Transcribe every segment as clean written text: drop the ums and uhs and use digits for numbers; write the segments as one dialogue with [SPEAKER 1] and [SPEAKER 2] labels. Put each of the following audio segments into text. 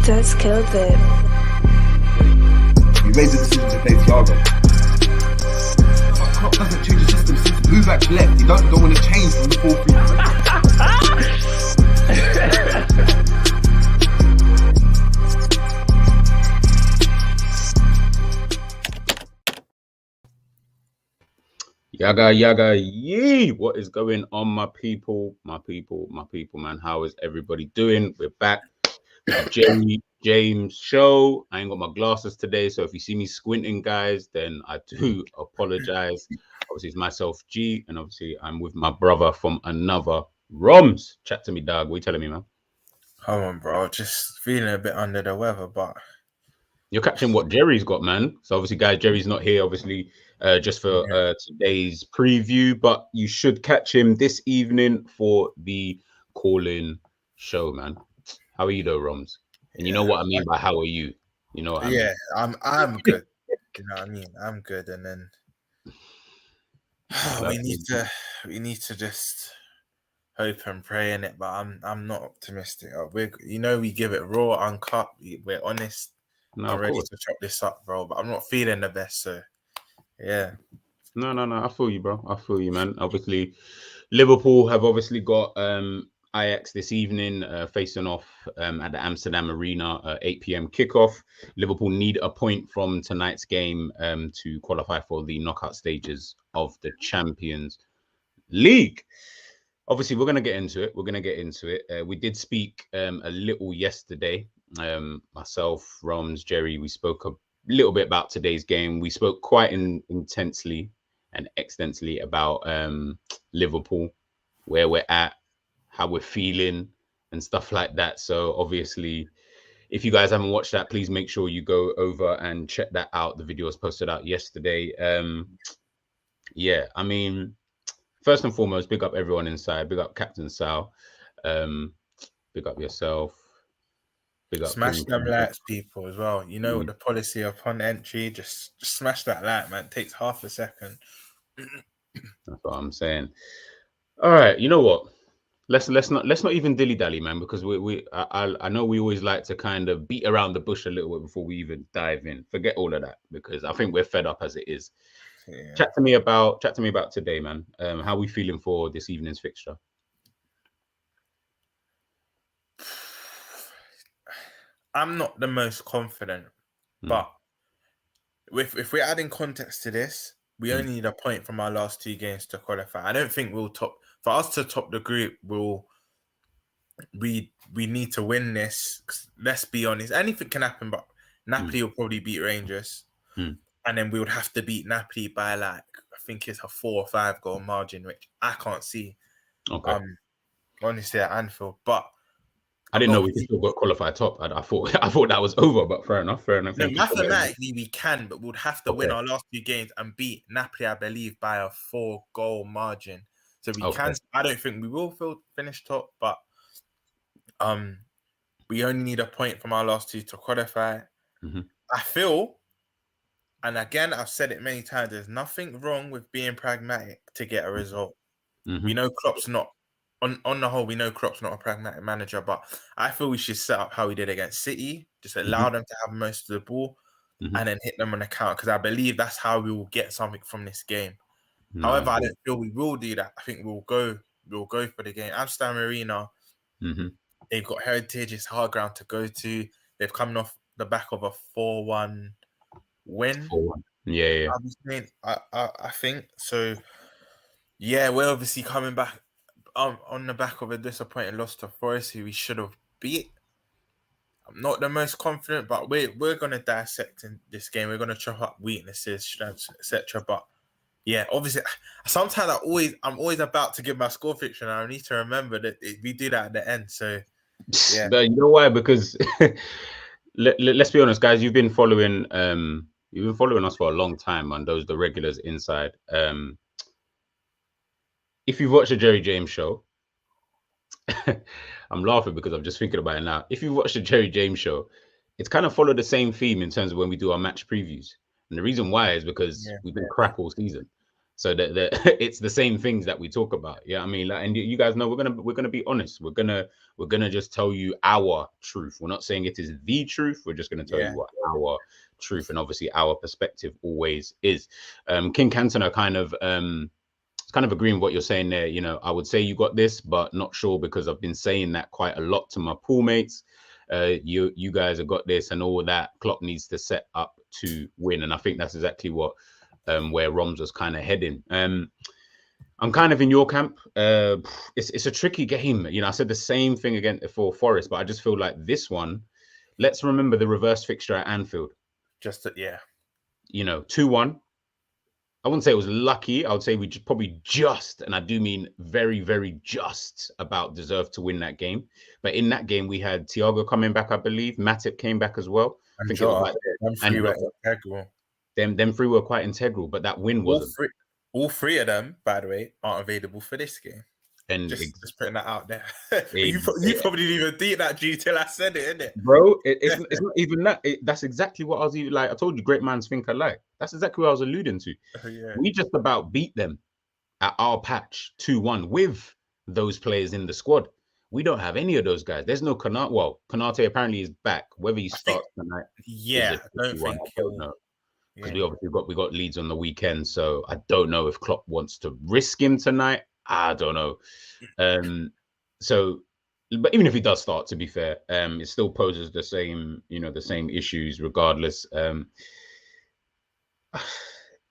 [SPEAKER 1] That's killed it.
[SPEAKER 2] You made the decision to play Thiago. Klopp doesn't change the system. Since move back left. You don't want to change from the 4-3.
[SPEAKER 3] Yaga, yee! What is going on, my people, man? How is everybody doing? We're back. Jerry James show. I ain't got my glasses today, so if you see me squinting, guys, then I do apologize. Obviously, it's myself, G, and obviously I'm with my brother from another Romz. Chat to me, dog. What you telling me, man?
[SPEAKER 4] Come on, bro. Just feeling a bit under the weather, but
[SPEAKER 3] you're catching what Jerry's got, man. So obviously, guys, Jerry's not here, obviously, just for today's preview, but you should catch him this evening for the call-in show, man. How are you, though, Romz? And you know what I mean by how are you? You know what I mean?
[SPEAKER 4] Yeah, I'm good. You know what I mean? I'm good, and then we need to just hope and pray in it. But I'm not optimistic. We give it raw, uncut. We're honest.
[SPEAKER 3] No,
[SPEAKER 4] I'm ready to chop this up, bro. But I'm not feeling the best. So yeah.
[SPEAKER 3] No. I feel you, bro. I feel you, man. Obviously, Liverpool have obviously got Ajax this evening facing off at the Amsterdam Arena, 8 p.m. kickoff. Liverpool need a point from tonight's game to qualify for the knockout stages of the Champions League. Obviously, we're going to get into it. We did speak a little yesterday. Myself, Romz, Jerry, we spoke a little bit about today's game. We spoke quite intensely and extensively about Liverpool, where we're at, how we're feeling and stuff like that. So obviously, if you guys haven't watched that, please make sure you go over and check that out. The video was posted out yesterday. I mean, first and foremost, big up everyone inside. Big up Captain Sal. Big up yourself. Big up
[SPEAKER 4] smash them likes, people, as well. You know what the policy upon entry, just smash that like, man. It takes half a second.
[SPEAKER 3] That's what I'm saying. All right, you know what? Let's not even dilly-dally, man, because I know we always like to kind of beat around the bush a little bit before we even dive in. Forget all of that, because I think we're fed up as it is. Yeah. Chat to me about today, man. How we feeling for this evening's fixture?
[SPEAKER 4] I'm not the most confident, but if we're adding context to this, we only need a point from our last two games to qualify. I don't think we'll top. For us to top the group, we need to win this. Let's be honest. Anything can happen, but Napoli will probably beat Rangers. And then we would have to beat Napoli by, like, I think it's a 4 or 5 goal margin, which I can't see.
[SPEAKER 3] Okay.
[SPEAKER 4] Honestly, at Anfield. But
[SPEAKER 3] I didn't know we could still got qualified top. I thought that was over, but fair enough.
[SPEAKER 4] No, mathematically we can, but we'd have to win our last 2 games and beat Napoli, I believe, by a 4 goal margin. So we can. I don't think we will finish top, but we only need a point from our last 2 to qualify. I feel, and again, I've said it many times, there's nothing wrong with being pragmatic to get a result. We know Klopp's not, on the whole, we know Klopp's not a pragmatic manager, but I feel we should set up how we did against City, just allow them to have most of the ball and then hit them on the counter, because I believe that's how we will get something from this game. However, I don't feel we will do that. I think we'll go for the game. Amsterdam Arena, they've got heritage. It's hard ground to go to. They've come off the back of a 4-1 win.
[SPEAKER 3] 4-1. Yeah.
[SPEAKER 4] I think so. Yeah, we're obviously coming back on the back of a disappointing loss to Forest, who we should have beat. I'm not the most confident, but we're gonna dissect in this game. We're gonna chop up weaknesses, strengths, etc. But yeah, obviously, sometimes I'm always about to give my score prediction, and I need to remember that we do that at the end. So, yeah.
[SPEAKER 3] But you know why? Because let's be honest, guys. You've been following us for a long time, and those the regulars inside. If you've watched the Jerry James show, I'm laughing because I'm just thinking about it now. If you've watched the Jerry James show, it's kind of followed the same theme in terms of when we do our match previews. And the reason why is because we've been crap all season. So it's the same things that we talk about. Yeah, I mean, like, and you guys know we're gonna be honest. We're gonna just tell you our truth. We're not saying it is the truth. We're just gonna tell you what our truth and obviously our perspective always is. King Cantona kind of agreeing with what you're saying there. You know, I would say you got this, but not sure because I've been saying that quite a lot to my pool mates. You guys have got this and all that. Klopp needs to set up to win, and I think that's exactly what where Romz was kind of heading. I'm kind of in your camp. It's a tricky game. You know, I said the same thing again for Forest, but I just feel like this one. Let's remember the reverse fixture at Anfield. You know, 2-1. I wouldn't say it was lucky. I would say we probably just, and I do mean very, very just about deserved to win that game. But in that game, we had Thiago coming back, I believe. Matip came back as well.
[SPEAKER 4] And I think it was like
[SPEAKER 3] them three were quite integral, but that win wasn't.
[SPEAKER 4] All three of them, by the way, aren't available for this game.
[SPEAKER 3] And
[SPEAKER 4] just putting that out there. You probably didn't even think that G till I said it, innit?
[SPEAKER 3] Bro, it's not even that. That's exactly what I was even like. I told you, great minds think alike. That's exactly what I was alluding to. We just about beat them at our patch 2-1 with those players in the squad. We don't have any of those guys. There's no Konate. Well, Konate apparently is back. Whether he starts tonight,
[SPEAKER 4] I don't know.
[SPEAKER 3] Because we obviously got Leeds on the weekend, so I don't know if Klopp wants to risk him tonight. I don't know. So, but even if he does start, to be fair, it still poses the same issues regardless.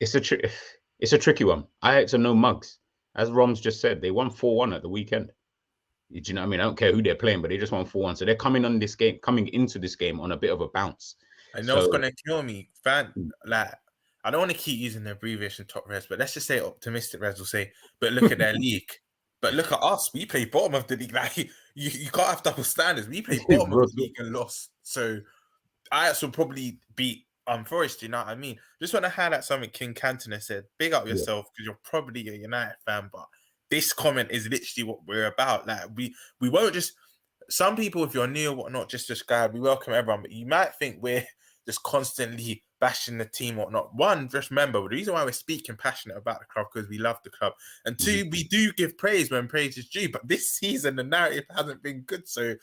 [SPEAKER 3] It's a tricky one. Ajax are no mugs, as Romz just said. They won 4-1 at the weekend. Do you know what I mean? I don't care who they're playing, but they just won 4-1. So they're coming into this game on a bit of a bounce.
[SPEAKER 4] I know it's gonna kill me, like, I don't want to keep using the abbreviation top res, but let's just say optimistic res will say, but look at their league. But look at us. We play bottom of the league. Like, you can't have double standards. We play bottom of the league and lost. So Ajax will probably beat Forest, you know what I mean? Just want to highlight something King Cantona said. Big up yourself, because you're probably a United fan, but this comment is literally what we're about. Like, we won't just, some people, if you're new or whatnot, just subscribe. We welcome everyone, but you might think we're just constantly bashing the team, whatnot. One, just remember, the reason why we're speaking passionate about the club, because we love the club. And two, we do give praise when praise is due. But this season, the narrative hasn't been good. So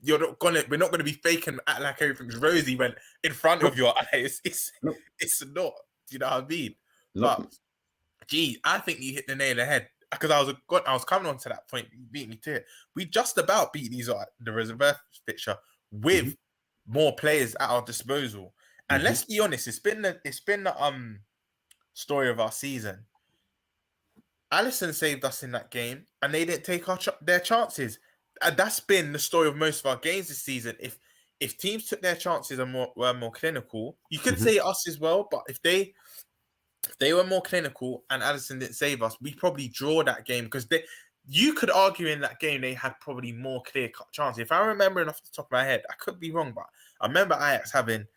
[SPEAKER 4] we're not gonna be faking, act like everything's rosy when in front of your eyes. It's not. Do you know what I mean? But I think you hit the nail on the head. Because I was coming on to that point. You beat me to it. We just about beat the reserve fixture with more players at our disposal. And let's be honest, it's been the story of our season. Alisson saved us in that game, and they didn't take their chances. And that's been the story of most of our games this season. If teams took their chances and were more clinical, you could say us as well. But if they were more clinical and Alisson didn't save us, we probably draw that game, because you could argue in that game they had probably more clear-cut chances. If I'm remembering off the top of my head, I could be wrong, but I remember Ajax having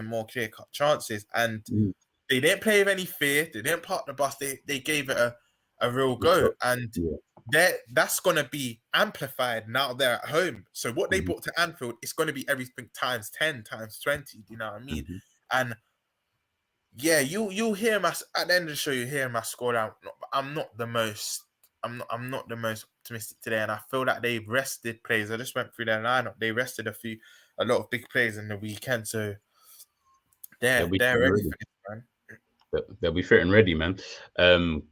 [SPEAKER 4] more clear-cut chances, and they didn't play with any fear. They didn't park the bus. They gave it a real go, and that's going to be amplified now they're at home. So what they brought to Anfield, it's going to be everything times 10, times 20. Do you know what I mean? And yeah, you'll hear my at the end of the show. You hear my score down. I'm not the most optimistic today, and I feel like they've rested players. I just went through their lineup. They rested a lot of big players in the weekend, so they're ready for this, man.
[SPEAKER 3] They'll be fit and ready, man.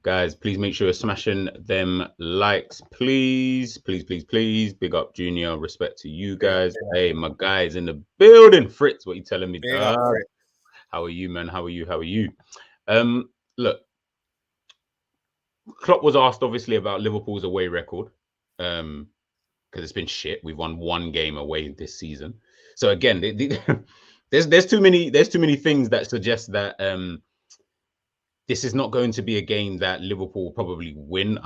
[SPEAKER 3] Guys, please make sure you're smashing them likes, please. Big up, Junior. Respect to you guys. Hey, my guys in the building. Fritz, what you telling me?
[SPEAKER 4] Big up, Fritz.
[SPEAKER 3] How are you, man? How are you? Look, Klopp was asked obviously about Liverpool's away record, because it's been shit. We've won one game away this season. So again, there's too many things that suggest that this is not going to be a game that Liverpool will probably win.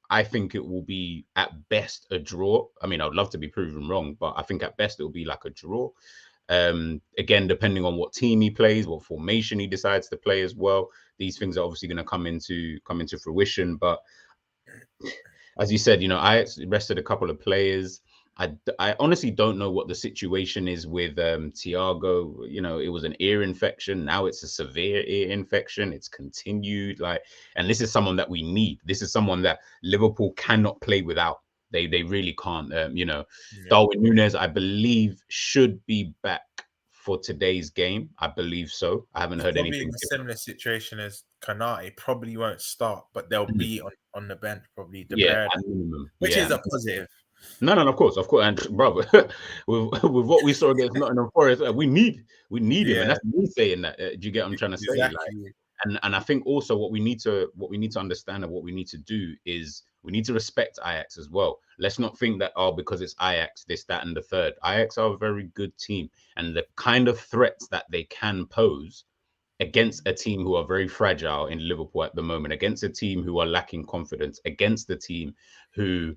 [SPEAKER 3] I think it will be at best a draw. I mean, I'd love to be proven wrong, but I think at best it will be like a draw. Again, depending on what team he plays, what formation he decides to play as well, these things are obviously going to come into fruition. But as you said, I rested a couple of players. I honestly don't know what the situation is with Thiago. You know, it was an ear infection. Now it's a severe ear infection. It's continued. And this is someone that we need. This is someone that Liverpool cannot play without. They really can't. Darwin Núñez, I believe, should be back for today's game. I believe so. I haven't heard anything.
[SPEAKER 4] Probably in a similar situation as Kanate. Probably won't start, but they'll be on the bench probably. Which is a positive.
[SPEAKER 3] No, of course, and bro, with what we saw against Nottingham Forest, we need him, and that's me saying that. Do you get what I'm trying to say?
[SPEAKER 4] Exactly.
[SPEAKER 3] And I think also what we need to understand and what we need to do is we need to respect Ajax as well. Let's not think that because it's Ajax, this, that, and the third. Ajax are a very good team, and the kind of threats that they can pose against a team who are very fragile in Liverpool at the moment, against a team who are lacking confidence, against the team who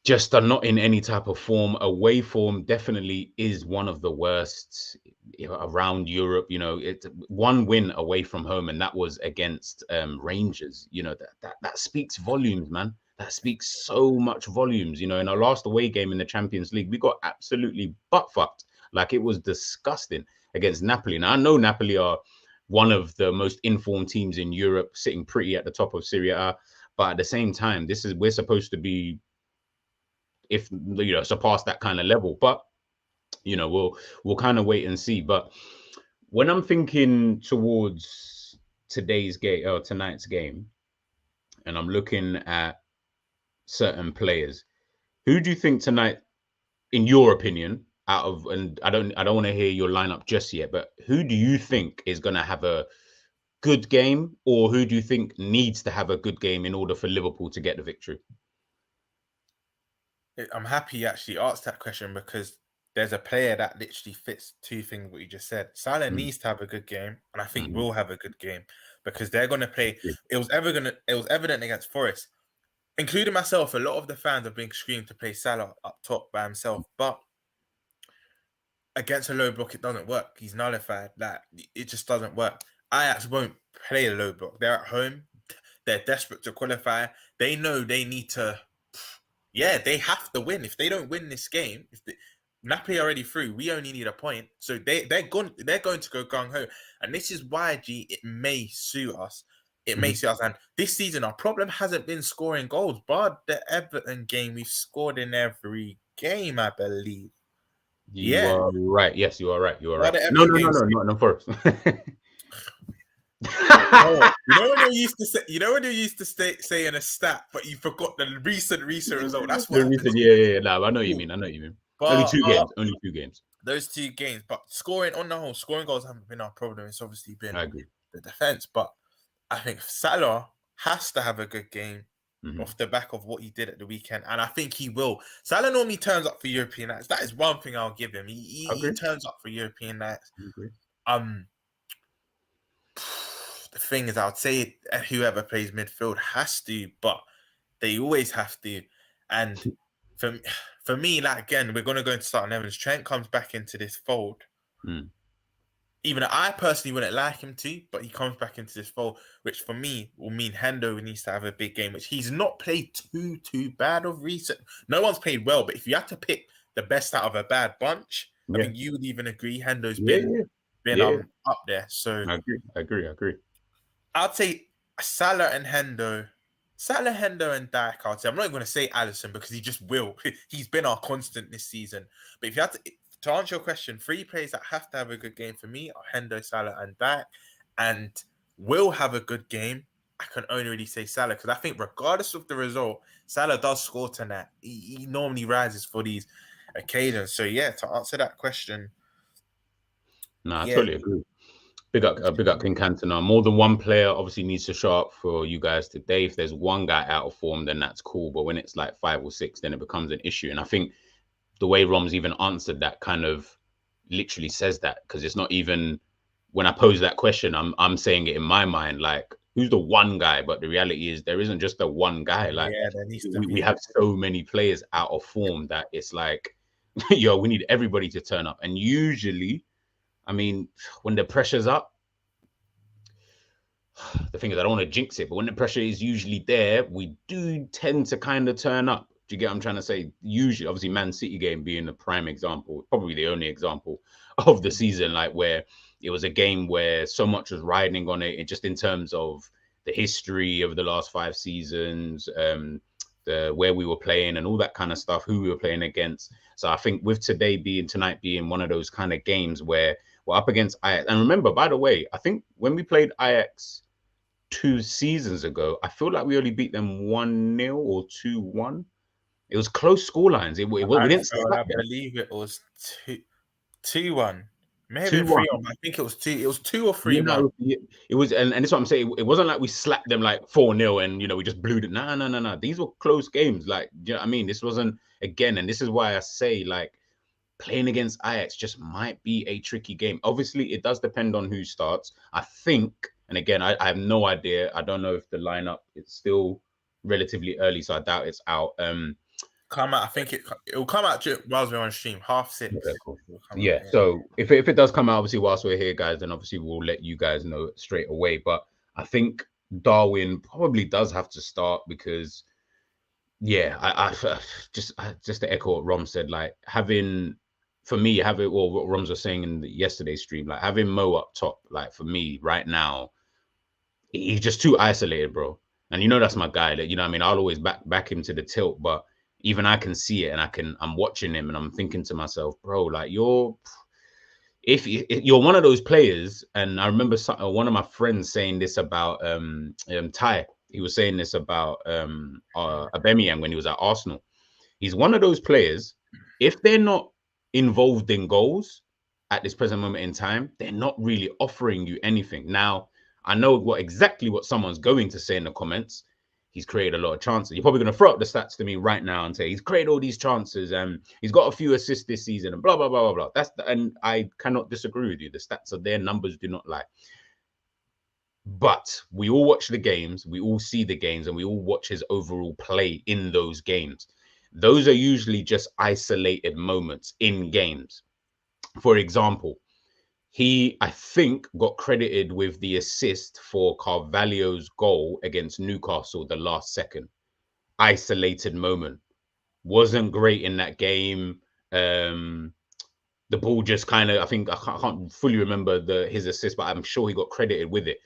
[SPEAKER 3] just are not in any type of form. Away form definitely is one of the worst around Europe. You know, it's one win away from home, and that was against Rangers. You know, that speaks volumes, man. That speaks so much volumes. You know, in our last away game in the Champions League, we got absolutely butt fucked. Like, it was disgusting against Napoli. Now, I know Napoli are one of the most informed teams in Europe, sitting pretty at the top of Serie A. But at the same time, we're supposed to be, if you know, surpass that kind of level. But you know, we'll kind of wait and see. But when I'm thinking towards tonight's game, and I'm looking at certain players, who do you think tonight, in your opinion, and I don't want to hear your lineup just yet, but who do you think is going to have a good game, or who do you think needs to have a good game in order for Liverpool to get the victory?
[SPEAKER 4] I'm happy you actually asked that question, because there's a player that literally fits two things what you just said. Salah needs to have a good game, and I think will have a good game, because they're going to play. It was evident against Forest, including myself. A lot of the fans have been screaming to play Salah up top by himself, but against a low block, it doesn't work. He's nullified. It just doesn't work. Ajax won't play a low block. They're at home. They're desperate to qualify. They know they need to. Yeah, they have to win. If they don't win this game, Napoli already through. We only need a point, so they're going to go gung ho. And this is why, it may suit us. It may suit us. And this season, our problem hasn't been scoring goals. But the Everton game, we've scored in every game, I believe.
[SPEAKER 3] You are right. Yes, you are right. You are right.
[SPEAKER 4] No,
[SPEAKER 3] not first.
[SPEAKER 4] You know when you used to say in a stat, but you forgot the recent result. That's what.
[SPEAKER 3] Yeah. No, I know what you mean. But, only two games.
[SPEAKER 4] Those 2 games, but scoring on the whole, scoring goals haven't been our problem. It's obviously been the defense. But I think Salah has to have a good game off the back of what he did at the weekend, and I think he will. Salah normally turns up for European nights. That is one thing I'll give him. He turns up for European nights. The thing is, I would say whoever plays midfield has to, but they always have to. And for me, again, we're going to go into starting Evans. Trent comes back into this fold. Even I personally wouldn't like him to, but he comes back into this fold, which for me will mean Hendo needs to have a big game, which he's not played too bad of recent. No one's played well, but if you had to pick the best out of a bad bunch, I think you would even agree Hendo's been up there. So
[SPEAKER 3] I agree.
[SPEAKER 4] I'd say Salah, Hendo, and Dijk. I'd say I'm not even going to say Alisson, because he just will. He's been our constant this season. But if you had to answer your question, 3 players that have to have a good game for me are Hendo, Salah, and Dijk, and will have a good game. I can only really say Salah, because I think regardless of the result, Salah does score tonight. He normally rises for these occasions. So to answer that question,
[SPEAKER 3] I totally agree. Big up King Cantona. More than one player obviously needs to show up for you guys today. If there's one guy out of form, then that's cool. But when it's like 5 or 6, then it becomes an issue. And I think the way Romz even answered that kind of literally says that, because it's not even, when I pose that question, I'm saying it in my mind, like, who's the one guy? But the reality is there isn't just the one guy. Like, we have so many players out of form that it's like, we need everybody to turn up. And usually, I mean, when the pressure's up, the thing is, I don't want to jinx it, but when the pressure is usually there, we do tend to kind of turn up. Do you get what I'm trying to say? Usually, obviously, Man City game being the prime example, probably the only example of the season, like where it was a game where so much was riding on it, and just in terms of the history of the last 5 seasons, the where we were playing and all that kind of stuff, who we were playing against. So I think with tonight being one of those kind of games where we're up against Ajax. And remember, by the way, I think when we played Ajax 2 seasons ago, I feel like we only beat them 1-0 or 2-1. It was close scorelines. We didn't slap them.
[SPEAKER 4] I believe it was 2-1. Maybe
[SPEAKER 3] 2-1.
[SPEAKER 4] 3-1. I think it was 2. It was 2 or 3-1.
[SPEAKER 3] It was, and that's what I'm saying. It wasn't like we slapped them like 4-0 and we just blew it. No. These were close games. Like, do you know what I mean? This wasn't, again, and this is why I say, like, playing against Ajax just might be a tricky game. Obviously, it does depend on who starts. I think, and again, I have no idea. I don't know if the lineup is still relatively early, so I doubt it's out.
[SPEAKER 4] Come out. I think it will come out whilst we're on stream, 6:30.
[SPEAKER 3] Okay, cool. Yeah. So if it does come out, obviously whilst we're here, guys, then obviously we'll let you guys know straight away. But I think Darwin probably does have to start because, yeah, I just to echo what Romz said, like what Romz was saying in yesterday's stream, like having Mo up top, like for me right now, he's just too isolated, bro. And that's my guy. That I mean, I'll always back him to the tilt, but even I can see it, and I'm watching him, and I'm thinking to myself, bro, like you're one of those players. And I remember one of my friends saying this about Ty. He was saying this about Aubameyang when he was at Arsenal. He's one of those players. If they're not involved in goals at this present moment in time, they're not really offering you anything. Now, I know exactly what someone's going to say in the comments. He's created a lot of chances. You're probably going to throw up the stats to me right now and say he's created all these chances and he's got a few assists this season and blah, blah, blah, blah, blah. And I cannot disagree with you. The stats are there. Numbers do not lie. But we all watch the games. We all see the games and we all watch his overall play in those games. Those are usually just isolated moments in games. For example, he, I think, got credited with the assist for Carvalho's goal against Newcastle, the last second. Isolated moment. Wasn't great in that game. The ball just kind of, I think, I can't fully remember his assist, but I'm sure he got credited with it.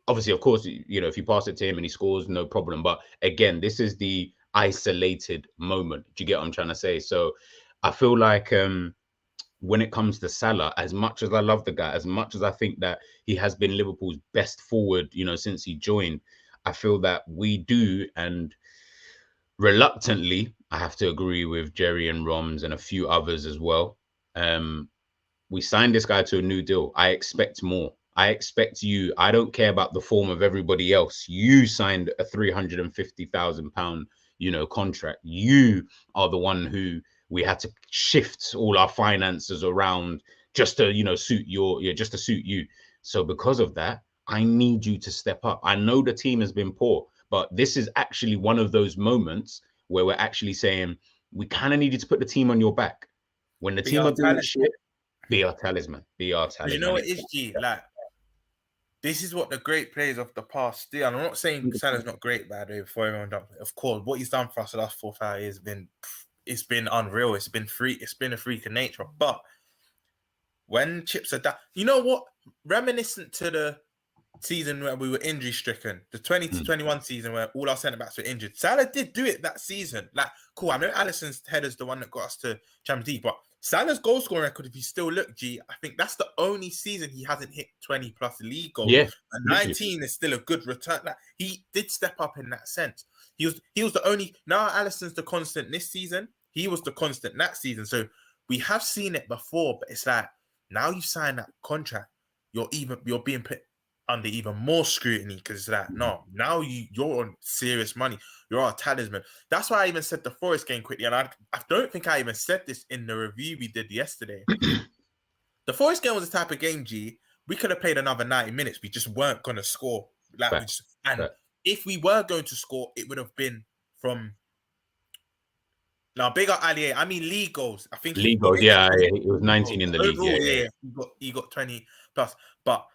[SPEAKER 3] Obviously, of course, if you pass it to him and he scores, no problem. But again, this is the isolated moment. Do you get what I'm trying to say? So I feel like when it comes to Salah, as much as I love the guy, as much as I think that he has been Liverpool's best forward, since he joined, I feel that we do, and reluctantly, I have to agree with Jerry and Romz and a few others as well. We signed this guy to a new deal. I expect more. I expect you. I don't care about the form of everybody else. You signed a £350,000, contract. You are the one who we had to shift all our finances around just to, suit you. So because of that, I need you to step up. I know the team has been poor, but this is actually one of those moments where we're actually saying we kind of need you to put the team on your back. When the team are doing shit, be our talisman. Be our talisman.
[SPEAKER 4] You know what it is, G? Like, this is what the great players of the past do. And I'm not saying Salah's not great, by the way, before everyone done. Of course, what he's done for us the last 4 or 5 years has been unreal. It's been a freak of nature. But when chips are down, you know what? Reminiscent to the season where we were injury stricken, the 20 to 21 season where all our centre backs were injured. Salah did do it that season. Like, cool. I know Alisson's header's the one that got us to Champions League, but Salah's goal scoring record, if you still look, G, I think that's the only season he hasn't hit 20 plus league goals.
[SPEAKER 3] Yeah,
[SPEAKER 4] and 19 is still a good return. Like, he did step up in that sense. He was the only. Now Alisson's the constant this season. He was the constant that season. So we have seen it before, but it's like now you sign that contract, you're being put under even more scrutiny because it's like, no, now you're on serious money. You're our talisman. That's why I even said the Forest game quickly, and I don't think I even said this in the review we did yesterday. The Forest game was the type of game, G, we could have played another 90 minutes. We just weren't going to score. If we were going to score, it would have been from... Now, big up Ali. I mean, league goals. I think
[SPEAKER 3] league goals, yeah. It was 19 in the
[SPEAKER 4] overall,
[SPEAKER 3] league.
[SPEAKER 4] Yeah. He got 20 plus. But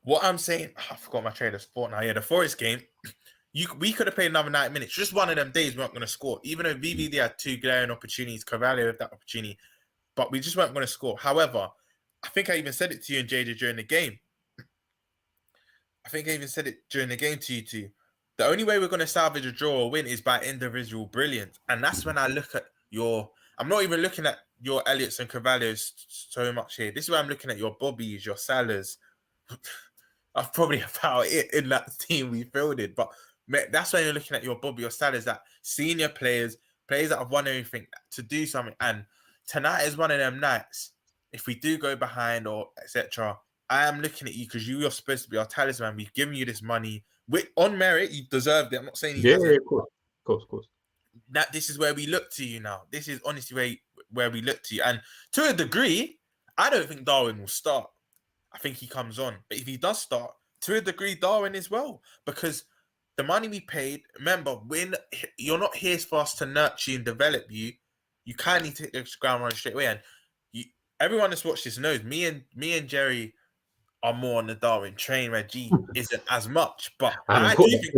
[SPEAKER 4] what I'm saying, I forgot my trade of sport now. Yeah, the Forest game, we could have played another 90 minutes. Just one of them days we weren't going to score. Even though VVD had 2 glaring opportunities, Carvalho had that opportunity, but we just weren't going to score. However, I think I even said it to you and JJ during the game. To you two. The only way we're going to salvage a draw or win is by individual brilliance. And that's when I look at I'm not even looking at your Elliots and Carvalhos so much here. This is where I'm looking at your Bobbies, your Salahs. That's probably about it in that team we fielded. But that's when you're looking at your Bobby or Salahs, that senior players that have won everything to do something. And tonight is one of them nights. If we do go behind or etc., I am looking at you because you're supposed to be our talisman. We've given you this money on merit. You deserved it. I'm not saying he hasn't.
[SPEAKER 3] Of course.
[SPEAKER 4] That this is where we look to you now. This is honestly where we look to you. And to a degree, I don't think Darwin will start. I think he comes on. But if he does start, to a degree, Darwin as well. Because the money we paid, remember, when you're not here for us to nurture and develop you, you kind of need to hit the ground running straight away. And everyone that's watched this knows me and Jerry are more on the Darwin train. Where G isn't as much, but I do think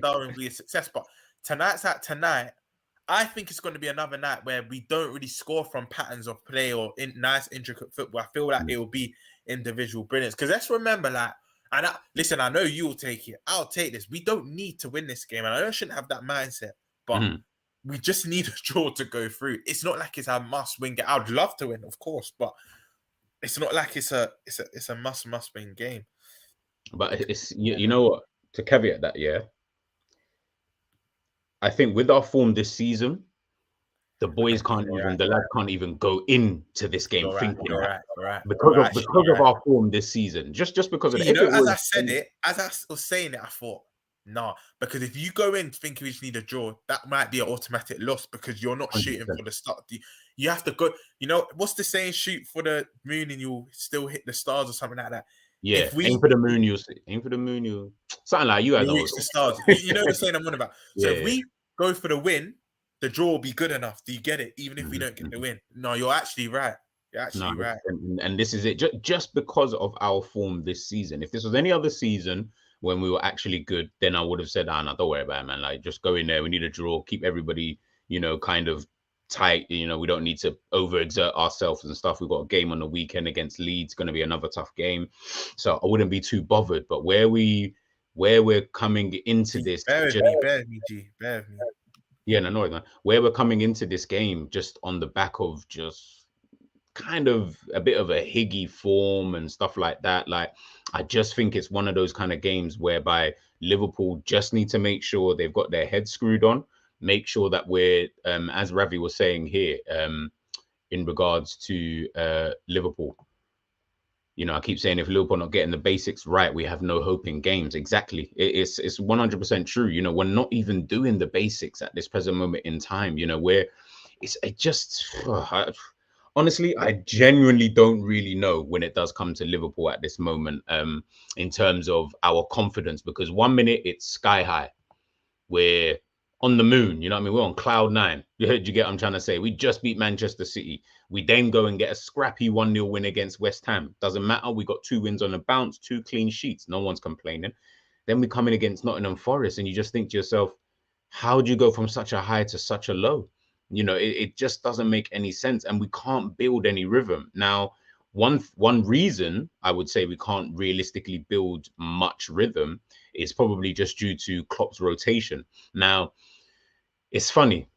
[SPEAKER 4] Darwin will be a success. But tonight, I think it's going to be another night where we don't really score from patterns of play or nice intricate football. I feel like it will be individual brilliance. Because let's remember, listen, I know you will take it. I'll take this. We don't need to win this game, and I know I shouldn't have that mindset, but we just need a draw to go through. It's not like it's a must-win game. I'd love to win, of course, but it's not like it's a must-win game.
[SPEAKER 3] But it's you know what, to caveat that, yeah, I think with our form this season, the lads can't even go into this game thinking because of our form this season. Just because of
[SPEAKER 4] as I was saying it, I thought, nah, because if you go in thinking we just need a draw, that might be an automatic loss because you're not 100%. Shooting for the start. You have to go. You know what's the saying? Shoot for the moon and you'll still hit the stars or something like that.
[SPEAKER 3] Yeah, aim for the moon. You'll something like you guys know
[SPEAKER 4] reach the stars. You know the saying I'm on about. So if we go for the win, the draw will be good enough. Do you get it? Even if we don't get the win. No, you're actually right. Right.
[SPEAKER 3] And this is it. Just because of our form this season. If this was any other season when we were actually good, then I would have said, no, don't worry about it, man. Like, just go in there. We need a draw. Keep everybody, kind of tight. We don't need to overexert ourselves and stuff. We've got a game on the weekend against Leeds. Going to be another tough game. So I wouldn't be too bothered. But where we're coming into this...
[SPEAKER 4] Bear with me, G.
[SPEAKER 3] Yeah, no, man. Where we're coming into this game just on the back of just kind of a bit of a higgy form and stuff like that. Like, I just think it's one of those kind of games whereby Liverpool just need to make sure they've got their head screwed on, make sure that we're, as Ravi was saying here, in regards to Liverpool. I keep saying if Liverpool not getting the basics right, we have no hope in games. Exactly. It's 100% true. We're not even doing the basics at this present moment in time, honestly, I genuinely don't really know when it does come to Liverpool at this moment, in terms of our confidence, because 1 minute it's sky high. We're on the moon, you know what I mean? We're on cloud 9. You get what I'm trying to say? We just beat Manchester City. We then go and get a scrappy 1-0 win against West Ham. Doesn't matter. We got 2 wins on the bounce, 2 clean sheets. No one's complaining. Then we come in against Nottingham Forest and you just think to yourself, how do you go from such a high to such a low? It just doesn't make any sense, and we can't build any rhythm. Now, one reason I would say we can't realistically build much rhythm is probably just due to Klopp's rotation. Now, it's funny.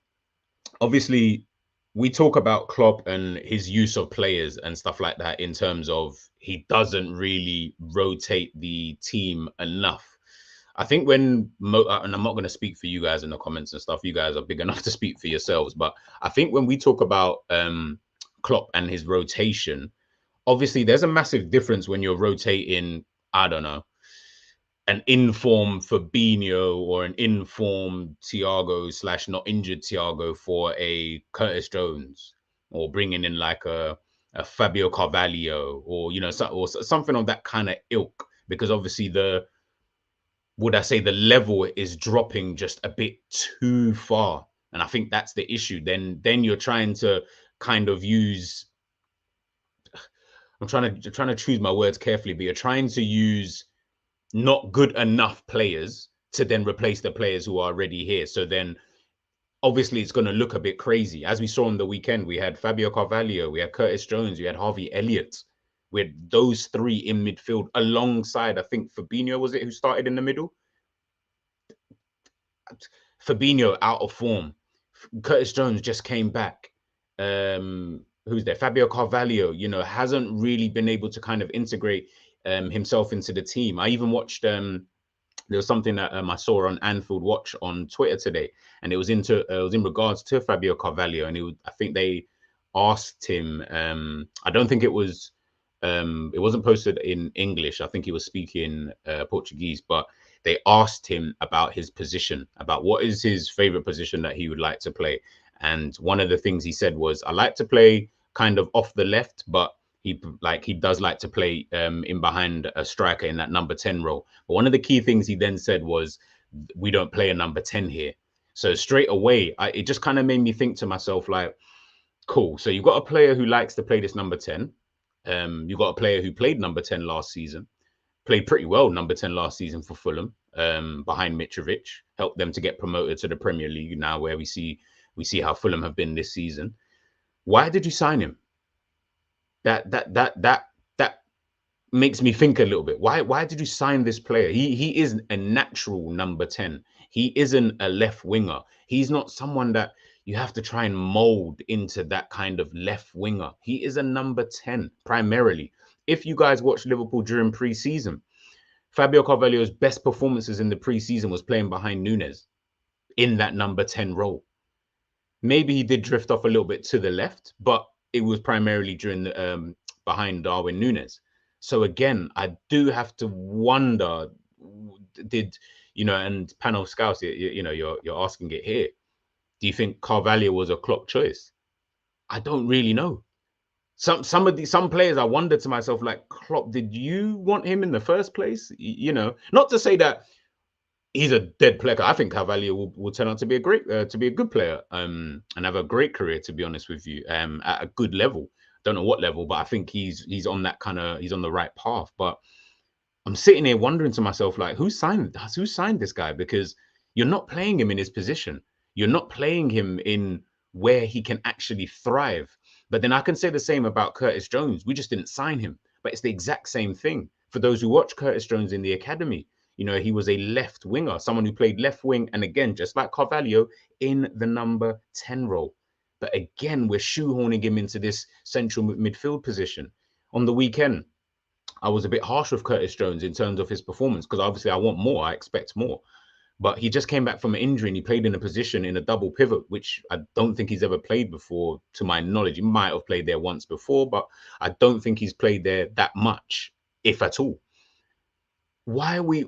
[SPEAKER 3] Obviously, we talk about Klopp and his use of players and stuff like that in terms of he doesn't really rotate the team enough. I think and I'm not going to speak for you guys in the comments and stuff. You guys are big enough to speak for yourselves. But I think when we talk about Klopp and his rotation, obviously there's a massive difference when you're rotating, I don't know, an in-form Fabinho or an in-form Thiago / not injured Thiago for a Curtis Jones, or bringing in like a Fabio Carvalho or, or something of that kind of ilk, because obviously the level is dropping just a bit too far. And I think that's the issue. Then you're trying to kind of use, I'm trying to choose my words carefully, but you're trying to use not good enough players to then replace the players who are already here. So then obviously it's going to look a bit crazy. As we saw on the weekend, we had Fabio Carvalho, we had Curtis Jones, we had Harvey Elliott. We had those three in midfield alongside, I think, Fabinho, was it, who started in the middle? Fabinho out of form. Curtis Jones just came back. Who's there? Fabio Carvalho, you know, hasn't really been able to kind of integrate himself into the team. I even watched, there was something that I saw on Anfield Watch on Twitter today, and it was in regards to Fabio Carvalho, and I think they asked him, I don't think it wasn't posted in English. I think he was speaking Portuguese, but they asked him about his position, about what is his favorite position that he would like to play. And one of the things he said was, I like to play kind of off the left, but he does like to play in behind a striker in that number 10 role. But one of the key things he then said was, we don't play a number 10 here. So straight away, it just kind of made me think to myself, like, cool. So you've got a player who likes to play this number 10. You've got a player who played number 10 last season, played pretty well number 10 last season for Fulham, behind Mitrovic, helped them to get promoted to the Premier League now, where we see how Fulham have been this season. Why did you sign him? That makes me think a little bit. Why did you sign this player? He is a natural number 10. He isn't a left winger. He's not someone that you have to try and mold into that kind of left winger. He is a number 10 primarily. If you guys watched Liverpool during pre-season, Fabio Carvalho's best performances in the pre-season was playing behind Núñez in that number 10 role. Maybe he did drift off a little bit to the left, but it was primarily during the behind Darwin Núñez. So again, I do have to wonder, did, you know, and Panel Scouts, you know, you're asking it here. Do you think Carvalho was a Klopp choice? I don't really know. Some players, I wonder to myself, like, Klopp, did you want him in the first place? You know, not to say that he's a dead player. I think Carvalho will turn out to be a good player, and have a great career, to be honest with you, at a good level. Don't know what level, but I think he's on that he's on the right path. But I'm sitting here wondering to myself, like, who signed this guy? Because you're not playing him in his position. You're not playing him in where he can actually thrive. But then I can say the same about Curtis Jones. We just didn't sign him, but it's the exact same thing. For those who watch Curtis Jones in the academy, you know, he was a left winger, someone who played left wing. And again, just like Carvalho, in the number 10 role. But again, we're shoehorning him into this central midfield position. On the weekend, I was a bit harsh with Curtis Jones in terms of his performance, because obviously I want more. I expect more. But he just came back from an injury and he played in a position in a double pivot, which I don't think he's ever played before, to my knowledge. He might have played there once before, but I don't think he's played there that much, if at all. Why are we...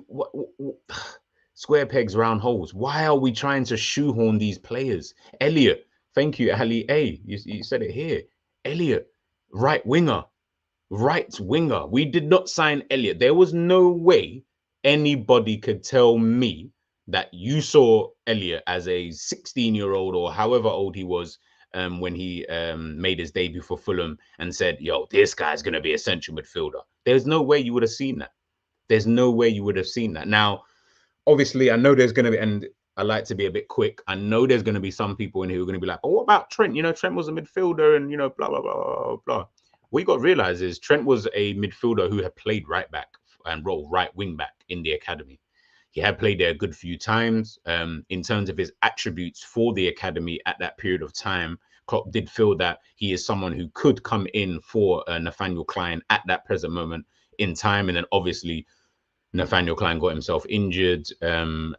[SPEAKER 3] square pegs, round holes. Why are we trying to shoehorn these players? Elliot, thank you, Ali A. You said it here. Elliot, right winger. We did not sign Elliot. There was no way anybody could tell me that you saw Elliot as a 16-year-old or however old he was when he made his debut for Fulham and said, yo, this guy's going to be a central midfielder. There's no way you would have seen that. There's no way you would have seen that. Now, obviously, I know there's going to be, and I like to be a bit quick, I know there's going to be some people in here who are going to be like, oh, what about Trent? You know, Trent was a midfielder and, you know, blah, blah, blah, blah, blah. What you got to realize is Trent was a midfielder who had played right back and role right wing back in the academy. He had played there a good few times. In terms of his attributes for the academy at that period of time, Klopp did feel that he is someone who could come in for Nathaniel Clyne at that present moment in time. And then obviously Nathaniel Clyne got himself injured. And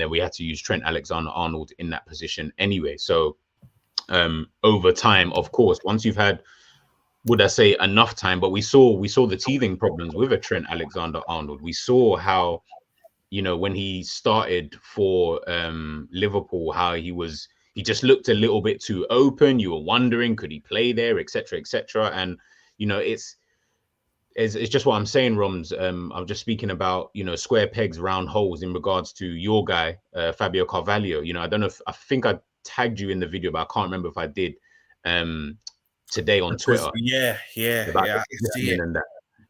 [SPEAKER 3] then we had to use Trent Alexander-Arnold in that position anyway. So over time, of course, once you've had, would I say enough time, but we saw the teething problems with a Trent Alexander-Arnold. We saw how, you know, when he started for Liverpool, how he just looked a little bit too open. You were wondering, could he play there, etc., etc. And, you know, it's just what I'm saying, Romz. I'm just speaking about, you know, square pegs, round holes in regards to your guy, Fabio Carvalho. You know, I don't know I think I tagged you in the video, but I can't remember if I did today on Twitter.
[SPEAKER 4] Yeah. I see it.
[SPEAKER 3] And that.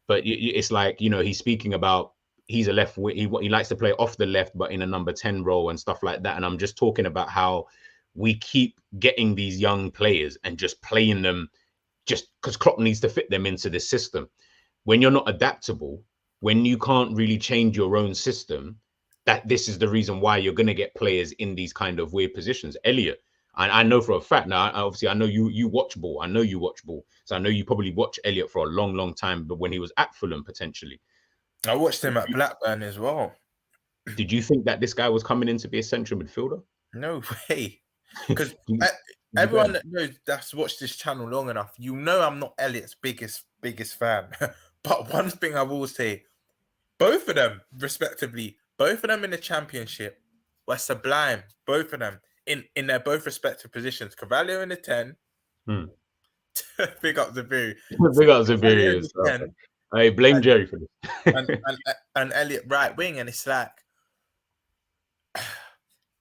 [SPEAKER 3] But it's like, you know, he's speaking about he's a left wing. He likes to play off the left, but in a number 10 role and stuff like that. And I'm just talking about how we keep getting these young players and just playing them just because Klopp needs to fit them into this system. When you're not adaptable, when you can't really change your own system, that this is the reason why you're going to get players in these kind of weird positions. Elliot, I know for a fact now, obviously, I know you watch ball. I know you watch ball. So I know you probably watch Elliot for a long, long time, but when he was at Fulham, potentially.
[SPEAKER 4] I watched him at Blackburn as well.
[SPEAKER 3] Did you think that this guy was coming in to be a central midfielder?
[SPEAKER 4] No way. Because everyone that knows that's watched this channel long enough, you know I'm not Elliot's biggest fan. But one thing I will say, both of them, respectively, both of them in the Championship were sublime. Both of them in their both respective positions. Cavallo in the 10. Big up Zabiri.
[SPEAKER 3] Big up Zabiri. I blame Jerry for this.
[SPEAKER 4] and Elliot right wing, and it's like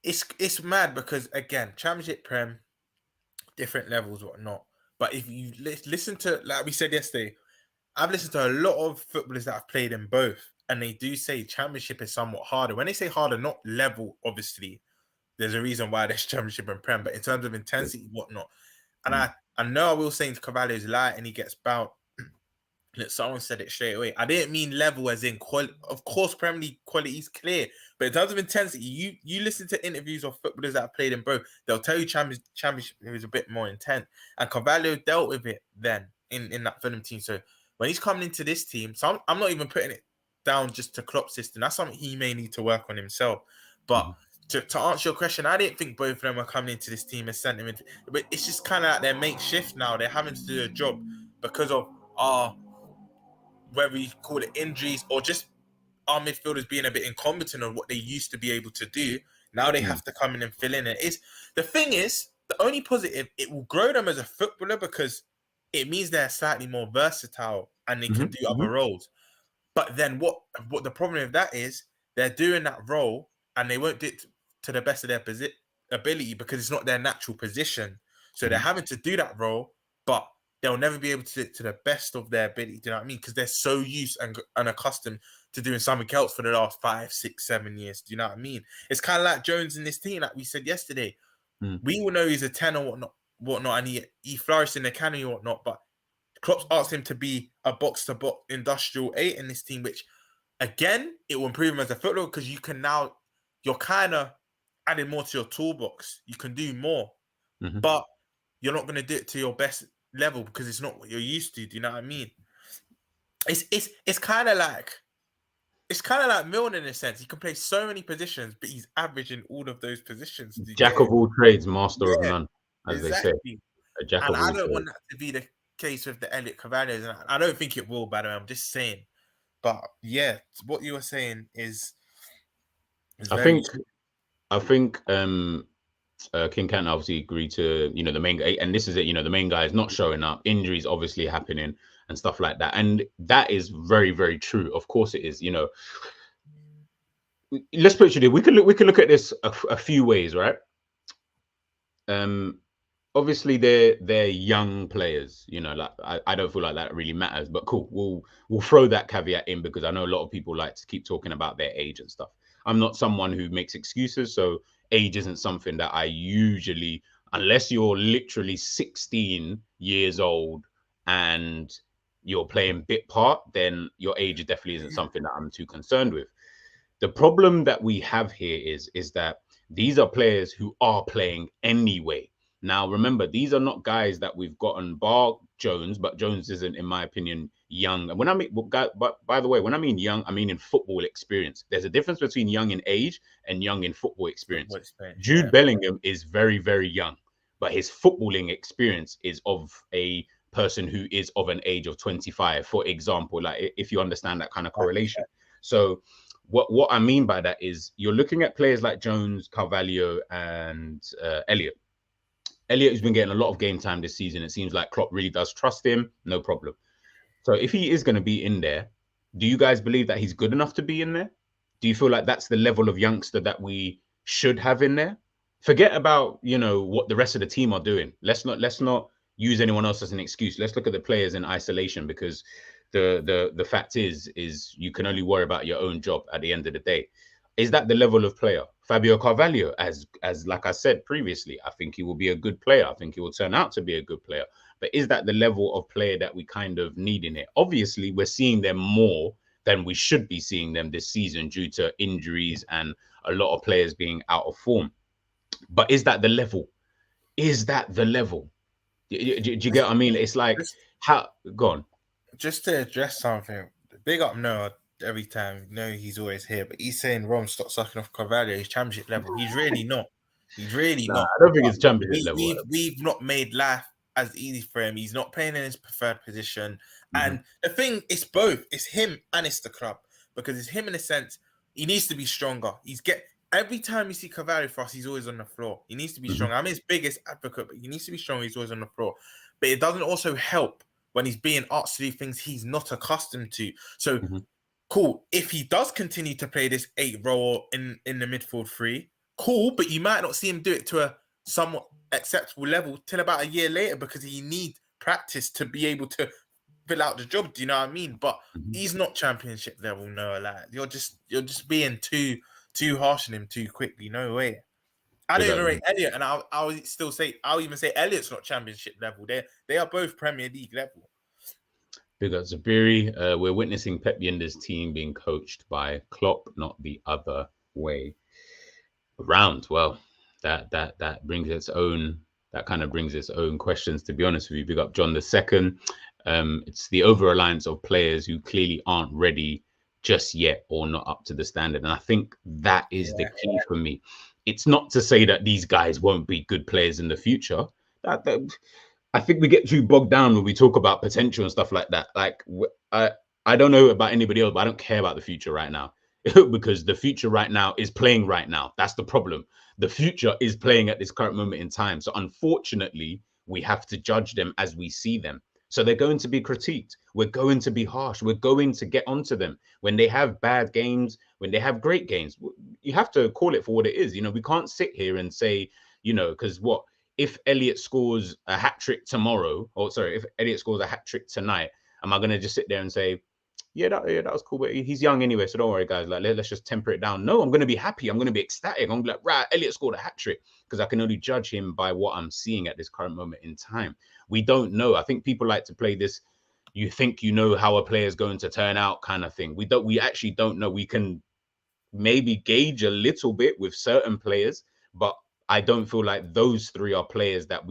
[SPEAKER 4] it's mad because again, Championship, Prem, different levels, whatnot. But if you listen to, like we said yesterday, I've listened to a lot of footballers that have played in both, and they do say Championship is somewhat harder. When they say harder, not level, obviously, there's a reason why there's Championship and Prem, but in terms of intensity, whatnot. And I know I will say Cavallo's light and he gets bout. Someone said it straight away. I didn't mean level as in quality. Of course, Premier League quality is clear, but in terms of intensity, you listen to interviews of footballers that have played in both. They'll tell you Championship is a bit more intense, and Cavallo dealt with it then in that Fulham team. So when he's coming into this team, so I'm not even putting it down just to Klopp's system. That's something he may need to work on himself. But to answer your question, I didn't think both of them were coming into this team as sentiment, but it's just kind of like their makeshift now. They're having to do a job because of whether we call it injuries or just our midfielders being a bit incompetent on what they used to be able to do. Now they have to come in and fill in. The thing is, the only positive, it will grow them as a footballer because it means they're slightly more versatile and they can do other roles. But then what the problem with that is, they're doing that role and they won't do it to the best of their ability because it's not their natural position. So they're having to do that role, but they'll never be able to do it to the best of their ability. Do you know what I mean? Because they're so used and accustomed to doing something else for the last 5, 6, 7 years. Do you know what I mean? It's kind of like Jones in this team, like we said yesterday. We will know he's a 10 or whatnot, and he flourished in the academy or whatnot, but Klopp asked him to be a box-to-box industrial 8 in this team, which, again, it will improve him as a footballer because you're kind of adding more to your toolbox. You can do more, but you're not going to do it to your best level because it's not what you're used to. Do you know what I mean? It's kind of like Milner in a sense. He can play so many positions, but he's averaging all of those positions.
[SPEAKER 3] Jack of all trades, master of none, as they say. A jack of all
[SPEAKER 4] I don't
[SPEAKER 3] trades.
[SPEAKER 4] want that to be the case with the Elliot Cavallos, and I don't think it will, by the way. I'm just saying. But yeah, what you were saying is
[SPEAKER 3] I think King Canton obviously agreed to, the main guy, and this is it, the main guy is not showing up, injuries obviously happening and stuff like that. And that is very, very true. Of course it is, let's put it, we could look at this a few ways, right? Obviously they're young players, like I don't feel like that really matters, but cool. We'll throw that caveat in because I know a lot of people like to keep talking about their age and stuff. I'm not someone who makes excuses, so age isn't something that I usually, unless you're literally 16 years old and you're playing bit part, then your age definitely isn't something that I'm too concerned with. The problem that we have here is that these are players who are playing anyway. Now, remember, these are not guys that we've gotten bar Jones, but Jones isn't, in my opinion, young. And when I mean, but by the way, when I mean young, I mean in football experience. There's a difference between young in age and young in football experience. Jude Bellingham is very, very young, but his footballing experience is of a person who is of an age of 25, for example, like if you understand that kind of correlation. So what I mean by that is you're looking at players like Jones, Carvalho, and Elliot. Elliot has been getting a lot of game time this season. It seems like Klopp really does trust him. No problem. So if he is going to be in there, do you guys believe that he's good enough to be in there? Do you feel like that's the level of youngster that we should have in there? Forget about, what the rest of the team are doing. Let's not use anyone else as an excuse. Let's look at the players in isolation because the fact is you can only worry about your own job at the end of the day. Is that the level of player? Fabio Carvalho, as like I said previously, I think he will be a good player. I think he will turn out to be a good player. But is that the level of player that we kind of need in it? Obviously, we're seeing them more than we should be seeing them this season due to injuries and a lot of players being out of form. But is that the level? Is that the level? Do you get what I mean? It's like, how, go on.
[SPEAKER 4] Just to address something, big up Noah every time. No, he's always here, but he's saying Romz stop sucking off Carvalho. He's championship level. He's really not. He's really not.
[SPEAKER 3] I don't think it's championship level.
[SPEAKER 4] We've not made life as easy for him. He's not playing in his preferred position. And the thing, it's both. It's him and it's the club. Because it's him in a sense, he needs to be stronger. Every time you see Carvalho for us, he's always on the floor. He needs to be stronger. I'm his biggest advocate, but he needs to be stronger. He's always on the floor. But it doesn't also help when he's being asked to do things he's not accustomed to. So, cool. If he does continue to play this 8 role in the midfield 3, cool, but you might not see him do it to a somewhat acceptable level till about a year later because he needs practice to be able to fill out the job. Do you know what I mean? But he's not championship level, no. Like you're just being too harsh on him too quickly. No way. I don't even rate Elliot, and I'll even say Elliot's not championship level. They are both Premier League level.
[SPEAKER 3] Big up Zabiri. We're witnessing Pep Yender's team being coached by Klopp, not the other way around. Well, that brings its own. That kind of brings its own questions. To be honest with you, big up John II. It's the over-reliance of players who clearly aren't ready just yet or not up to the standard, and I think that is the key for me. It's not to say that these guys won't be good players in the future. I think we get too bogged down when we talk about potential and stuff like that. Like, I don't know about anybody else, but I don't care about the future right now because the future right now is playing right now. That's the problem. The future is playing at this current moment in time. So unfortunately, we have to judge them as we see them. So they're going to be critiqued. We're going to be harsh. We're going to get onto them when they have bad games, when they have great games. You have to call it for what it is. You know, we can't sit here and say, you know, because what if Elliot scores a hat trick tomorrow? Or sorry, if Elliot scores a hat trick tonight, am I going to just sit there and say, yeah, that was cool, but he's young anyway, so don't worry, guys. Like, let's just temper it down. No, I'm going to be happy. I'm going to be ecstatic. I'm going to be like, right, Elliot scored a hat trick, because I can only judge him by what I'm seeing at this current moment in time. We don't know. I think people like to play this, you think you know how a player is going to turn out kind of thing. We actually don't know. We can maybe gauge a little bit with certain players, but I don't feel like those 3 are players that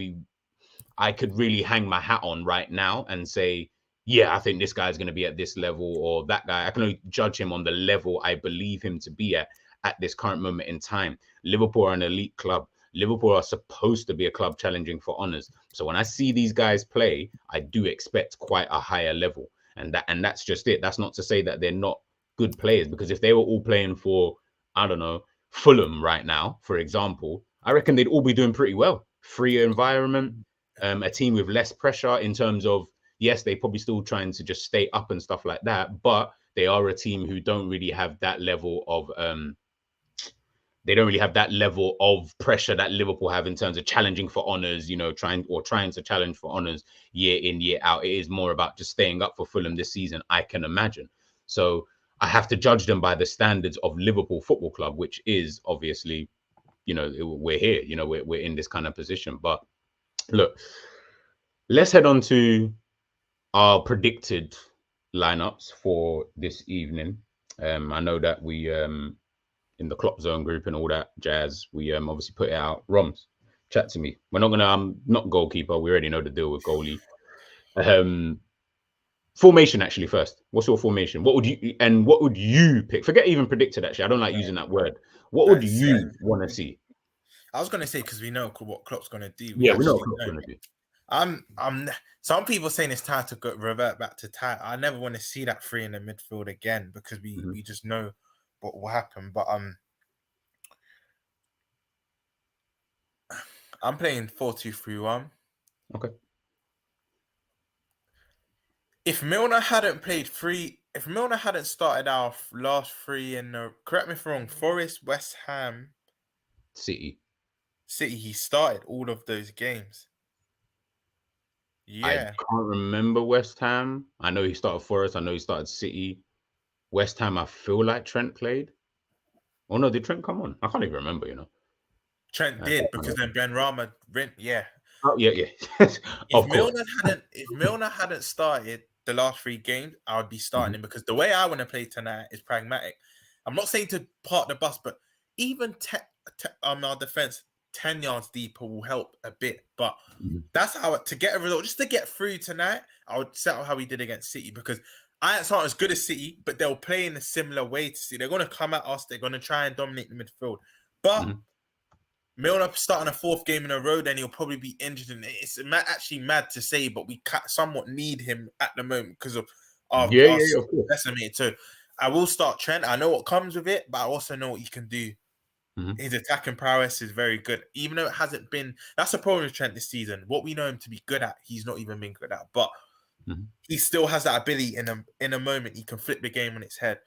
[SPEAKER 3] I could really hang my hat on right now and say, yeah, I think this guy's going to be at this level, or that guy. I can only judge him on the level I believe him to be at this current moment in time. Liverpool are an elite club. Liverpool are supposed to be a club challenging for honours. So when I see these guys play, I do expect quite a higher level. And that's just it. That's not to say that they're not good players, because if they were all playing for, I don't know, Fulham right now, for example, I reckon they'd all be doing pretty well. Freer environment, a team with less pressure in terms of, yes, they probably still trying to just stay up and stuff like that, but they are a team who don't really have that level of pressure that Liverpool have in terms of challenging for honours, you know, trying to challenge for honours year in, year out. It is more about just staying up for Fulham this season, I can imagine. So I have to judge them by the standards of Liverpool Football Club, which is obviously, you know, we're here, you know, we're in this kind of position. But look, let's head on to our predicted lineups for this evening. I know that we in the Kloppzone group and all that jazz, we obviously put it out. Romz, chat to me. We're not gonna I'm not goalkeeper, we already know the deal with goalie. Formation actually first. What's your formation? What would you pick? Forget even predicted actually. I don't like using that word. What would you want to see?
[SPEAKER 4] I was gonna say, because we know what Klopp's gonna do.
[SPEAKER 3] We know what Klopp's gonna do.
[SPEAKER 4] Some people saying it's time to revert back to tight. I never want to see that 3 in the midfield again, because we just know what will happen. But I'm playing 4-2-3-1.
[SPEAKER 3] Okay.
[SPEAKER 4] If Milner hadn't started our last 3 in the, correct me if I'm wrong, Forest, West Ham,
[SPEAKER 3] City,
[SPEAKER 4] he started all of those games.
[SPEAKER 3] I
[SPEAKER 4] Yeah.
[SPEAKER 3] can't remember West Ham. I know he started Forest. I know he started City. West Ham, I feel like Trent played. Oh no, did Trent come on? I can't even remember,
[SPEAKER 4] Trent did because then Ben Rama went. Yeah.
[SPEAKER 3] Oh yeah.
[SPEAKER 4] If
[SPEAKER 3] Of course.
[SPEAKER 4] Milner hadn't started the last 3 games, I would be starting him because the way I want to play tonight is pragmatic. I'm not saying to park the bus, but even on our defense, 10 yards deeper will help a bit. But that's how to get a result, just to get through tonight. I would set up how we did against City because Ajax aren't as good as City, but they'll play in a similar way to City. They're going to come at us. They're going to try and dominate the midfield. But Milner starting a 4th game in a row, then he'll probably be injured. And it's actually mad to say, but we somewhat need him at the moment because of our
[SPEAKER 3] Of course.
[SPEAKER 4] decimated. So I will start Trent. I know what comes with it, but I also know what he can do. His attacking prowess is very good, even though it hasn't been. That's a problem with Trent this season. What we know him to be good at, he's not even been good at. But he still has that ability. In a moment, he can flip the game on its head.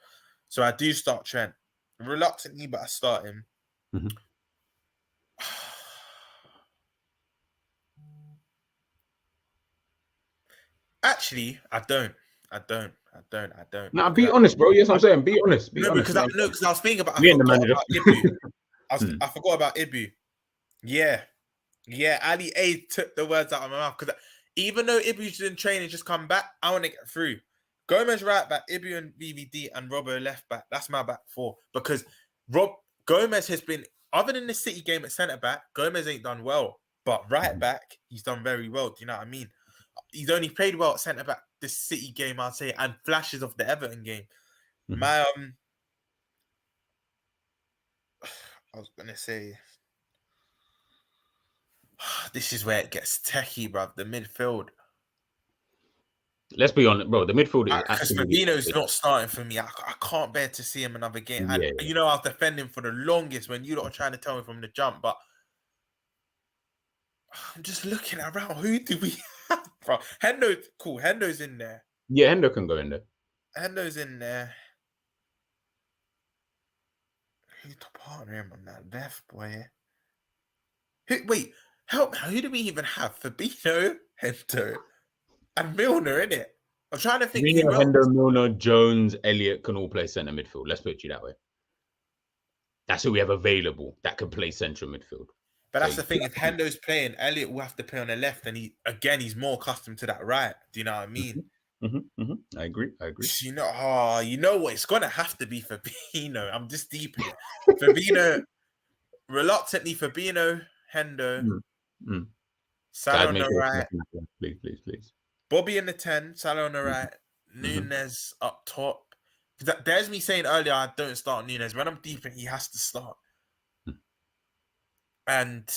[SPEAKER 4] So I do start Trent reluctantly, but I start him. Actually, I don't.
[SPEAKER 3] Now, be honest, bro. Yes, I'm saying, be honest. Be honest.
[SPEAKER 4] Because I was thinking about.
[SPEAKER 3] Me and the manager.
[SPEAKER 4] I forgot about Ibu. Yeah. Ali A took the words out of my mouth because even though Ibu's in training, just come back. I want to get through. Gomez right back, Ibu and VVD, and Robbo left back. That's my back 4 because Gomez has been, other than the City game at centre back, Gomez ain't done well. But right back, he's done very well. Do you know what I mean? He's only played well at centre back this City game, I'll say, and flashes of the Everton game. My I was gonna say, this is where it gets techie, bruv. The midfield.
[SPEAKER 3] Let's be honest, bro. The midfield is
[SPEAKER 4] because Fabinho's not starting for me. I can't bear to see him another game. And I was defending for the longest when you lot are trying to tell me from the jump, but I'm just looking around. Who do we have, bro? Hendo's cool. Hendo's in there.
[SPEAKER 3] Yeah, Hendo can go in there.
[SPEAKER 4] Hendo's in there. Who's to partner him on that left, boy? Wait, help me. Who do we even have? Fabinho, Hendo, and Milner, innit? I'm trying to think.
[SPEAKER 3] Hendo, Milner, Jones, Elliott can all play centre midfield. Let's put it that way. That's who we have available that can play central midfield.
[SPEAKER 4] But that's the thing. If Hendo's playing, Elliott will have to play on the left, and he's more accustomed to that right. Do you know what I mean?
[SPEAKER 3] I agree.
[SPEAKER 4] You know what? It's gonna have to be Fabinho. I'm just deep in it. Fabinho, reluctantly, Fabinho, Hendo, Salah on the right.
[SPEAKER 3] Please.
[SPEAKER 4] Bobby in the 10, Salah on the right, Nunes up top. There's me saying earlier I don't start Nunes. When I'm deep in, he has to start. And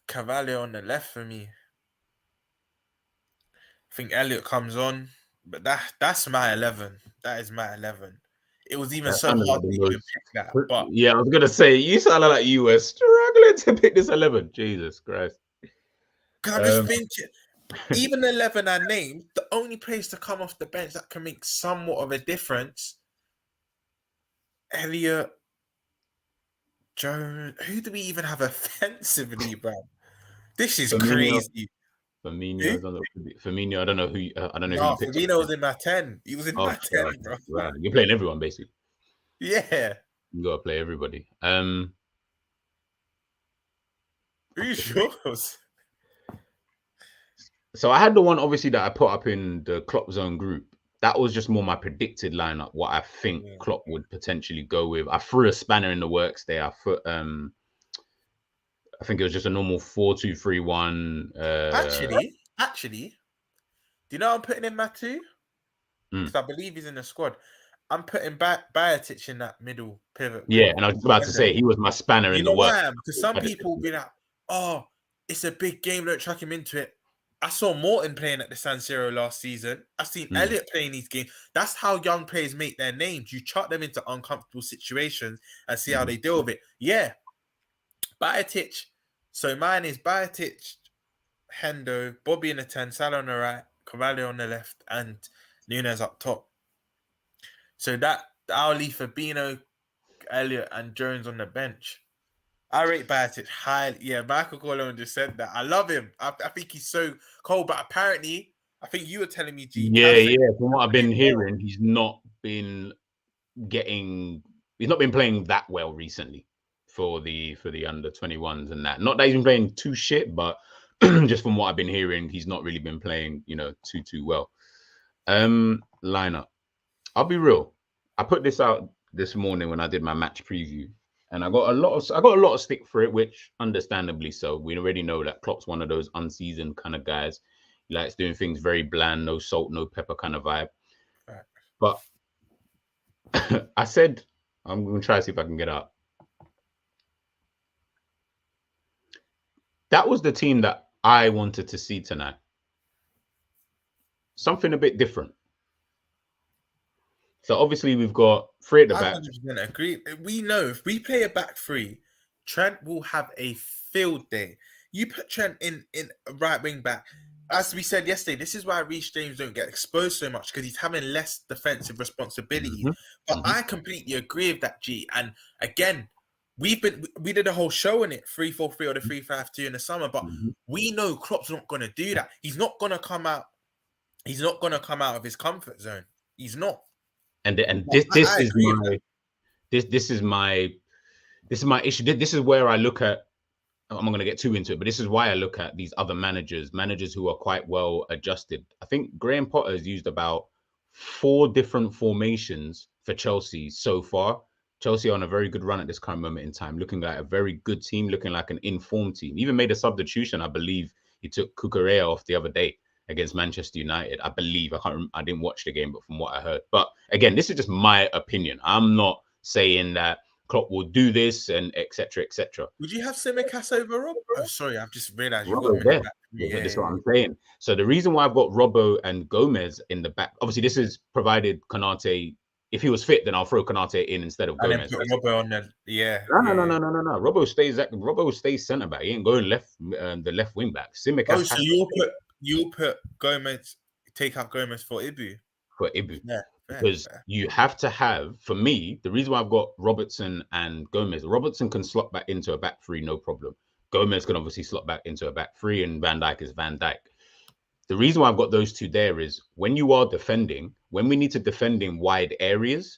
[SPEAKER 4] Carvalho on the left for me. I think Elliott comes on, but that's my 11. That is my 11. It was even so hard to even pick that. But
[SPEAKER 3] yeah, I was gonna say you sounded like you were struggling to pick this 11. Jesus Christ!
[SPEAKER 4] Because I'm just thinking, even the 11 I named, the only players to come off the bench that can make somewhat of a difference. Elliott, Jones. Who do we even have offensively, bro? This is crazy.
[SPEAKER 3] Firmino, I don't know who. I don't know who you picked.
[SPEAKER 4] Firmino was in my 10. He was in my 10, bro.
[SPEAKER 3] Right. You're playing everyone, basically.
[SPEAKER 4] Yeah.
[SPEAKER 3] You gotta play everybody.
[SPEAKER 4] Who's yours?
[SPEAKER 3] So I had the one obviously that I put up in the Kloppzone group. That was just more my predicted lineup, what I think Klopp would potentially go with. I threw a spanner in the works there. I put I think it was just a normal 4-2-3-1.
[SPEAKER 4] Actually, do you know what I'm putting in my 2? Because I believe he's in the squad. I'm putting Bajatic in that middle pivot.
[SPEAKER 3] Yeah, and I was about to say he was my spanner in the works.
[SPEAKER 4] Because some people will be like, "Oh, it's a big game. Don't chuck him into it." I saw Morton playing at the San Siro last season. I've seen Elliott playing these games. That's how young players make their names. You chuck them into uncomfortable situations and see how they deal with it. Yeah. Bajatic. So mine is Bajatic, Hendo, Bobby in the 10, Salah on the right, Carvalho on the left, and Nunes up top. So that I'll leave Fabinho, Elliott, and Jones on the bench. I rate Batic highly. Yeah, Michael Corleone just said that. I love him. I think he's so cold, but apparently, I think you were telling me, G.
[SPEAKER 3] Yeah. From what I've been hearing, he's not been playing that well recently for the under 21s and that. Not that he's been playing too shit, but just from what I've been hearing, he's not really been playing, too well. Lineup. I'll be real. I put this out this morning when I did my match preview, and I got a lot of stick for it, which understandably so. We already know that Klopp's one of those unseasoned kind of guys. He likes doing things very bland, no salt, no pepper kind of vibe.
[SPEAKER 4] Right.
[SPEAKER 3] But I said, I'm going to try to see if I can get out. That was the team that I wanted to see tonight. Something a bit different. So obviously we've got three at the back.
[SPEAKER 4] I 100% agree. We know if we play a back three, Trent will have a field day. You put Trent in right wing back. As we said yesterday, this is why Reece James don't get exposed so much, because he's having less defensive responsibility. But I completely agree with that, G. And again, we did a whole show on it, 3-4-3 or the 3-5-2 in the summer. But we know Klopp's not going to do that. He's not going to come out. He's not going to come out of his comfort zone. He's not. And this
[SPEAKER 3] is my issue. This is where I look at. I'm not going to get too into it, but this is why I look at these other managers who are quite well adjusted. I think Graham Potter has used about 4 different formations for Chelsea so far. Chelsea are on a very good run at this current moment in time, looking like a very good team, looking like an informed team. Even made a substitution. I believe he took Cucurella off the other day against Manchester United. I believe. I didn't watch the game, but from what I heard. But again, this is just my opinion. I'm not saying that Klopp will do this and etc. etc.
[SPEAKER 4] Would you have Tsimikas over Rob? Oh, sorry, I've just realised you've
[SPEAKER 3] got there. Yeah, this is what I'm saying. So the reason why I've got Robbo and Gomez in the back, obviously, this is provided Konate. If he was fit, then I'll throw Konate in instead of Gomez.
[SPEAKER 4] And then put Robbo on the
[SPEAKER 3] No. Robbo stays centre back. He ain't going left, the left wing back. Tsimikas.
[SPEAKER 4] So you'll put Gomez, take out Gomez for Ibu.
[SPEAKER 3] Yeah. Because you have to have, for me, the reason why I've got Robertson and Gomez, Robertson can slot back into a back three, no problem. Gomez can obviously slot back into a back three, and Van Dijk is Van Dijk. The reason why I've got those two there is when you are defending, when we need to defend in wide areas,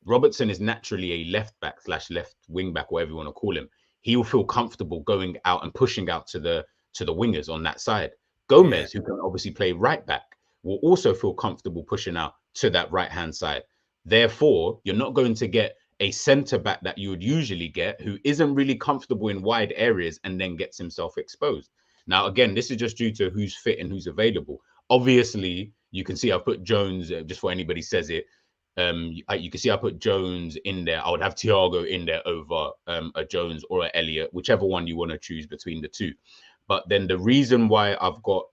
[SPEAKER 3] Robertson is naturally a left back / left wing back, whatever you want to call him. He will feel comfortable going out and pushing out to the wingers on that side. Gomez, who can obviously play right back, will also feel comfortable pushing out to that right-hand side. Therefore, you're not going to get a centre-back that you would usually get who isn't really comfortable in wide areas and then gets himself exposed. Now, again, this is just due to who's fit and who's available. Obviously, you can see I put Jones, just for anybody says it, you can see I put Jones in there. I would have Thiago in there over a Jones or a Elliott, whichever one you want to choose between the two. But then the reason why I've got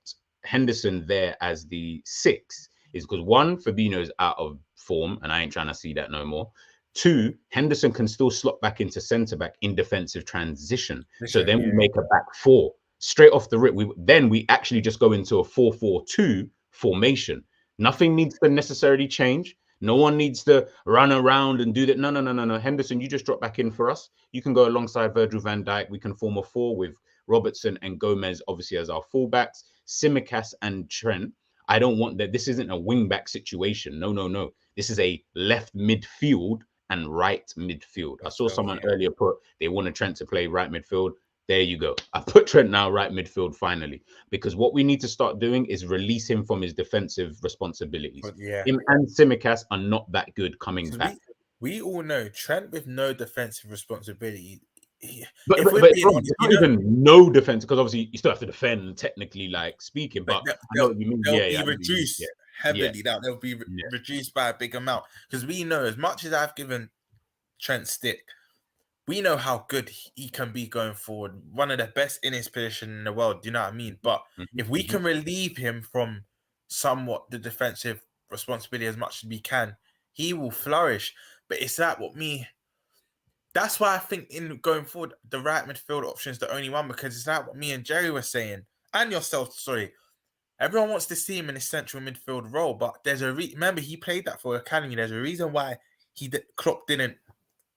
[SPEAKER 3] Henderson there as the 6 is because 1, Fabinho is out of form, and I ain't trying to see that no more. 2, Henderson can still slot back into centre back in defensive transition. So then we make a back 4 straight off the rip. We actually just go into a 4-4-2 formation. Nothing needs to necessarily change. No one needs to run around and do that. No. Henderson, you just drop back in for us. You can go alongside Virgil van Dijk. We can form a 4 with Robertson and Gomez, obviously, as our fullbacks. Tsimikas and Trent. I don't want that. This isn't a wing-back situation. No. This is a left midfield and right midfield. I saw someone earlier put they wanted Trent to play right midfield. There you go. I put Trent now right midfield finally, because what we need to start doing is release him from his defensive responsibilities. Him and Tsimikas are not that good coming back.
[SPEAKER 4] We all know Trent with no defensive responsibility.
[SPEAKER 3] But honest, not even no defense, because obviously you still have to defend, technically, like speaking. But I know what you mean.
[SPEAKER 4] They'll be reduced heavily. They'll be reduced by a big amount, because we know, as much as I've given Trent stick, we know how good he can be going forward. One of the best in his position in the world. Do you know what I mean? But if we can relieve him from somewhat the defensive responsibility as much as we can, he will flourish. But it's that that's why I think in going forward, the right midfield option is the only one, because it's like what me and Jerry were saying, and yourself, sorry. Everyone wants to see him in a central midfield role, but there's remember he played that for Academy. There's a reason why Klopp didn't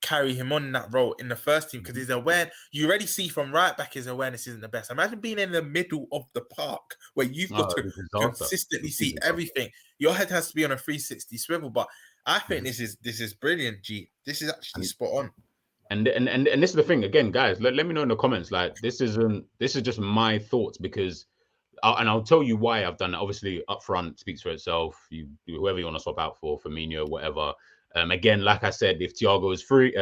[SPEAKER 4] carry him on that role in the first team because he's aware. You already see from right back his awareness isn't the best. Imagine being in the middle of the park where you've got to consistently see everything. Your head has to be on a 360 swivel. But I think this is brilliant, G. This is actually spot on.
[SPEAKER 3] And this is the thing again, guys. Let me know in the comments. Like this is just my thoughts because, I'll tell you why I've done it. Obviously, up front speaks for itself. Whoever you want to swap out for Firmino, whatever. Again, like I said, if Thiago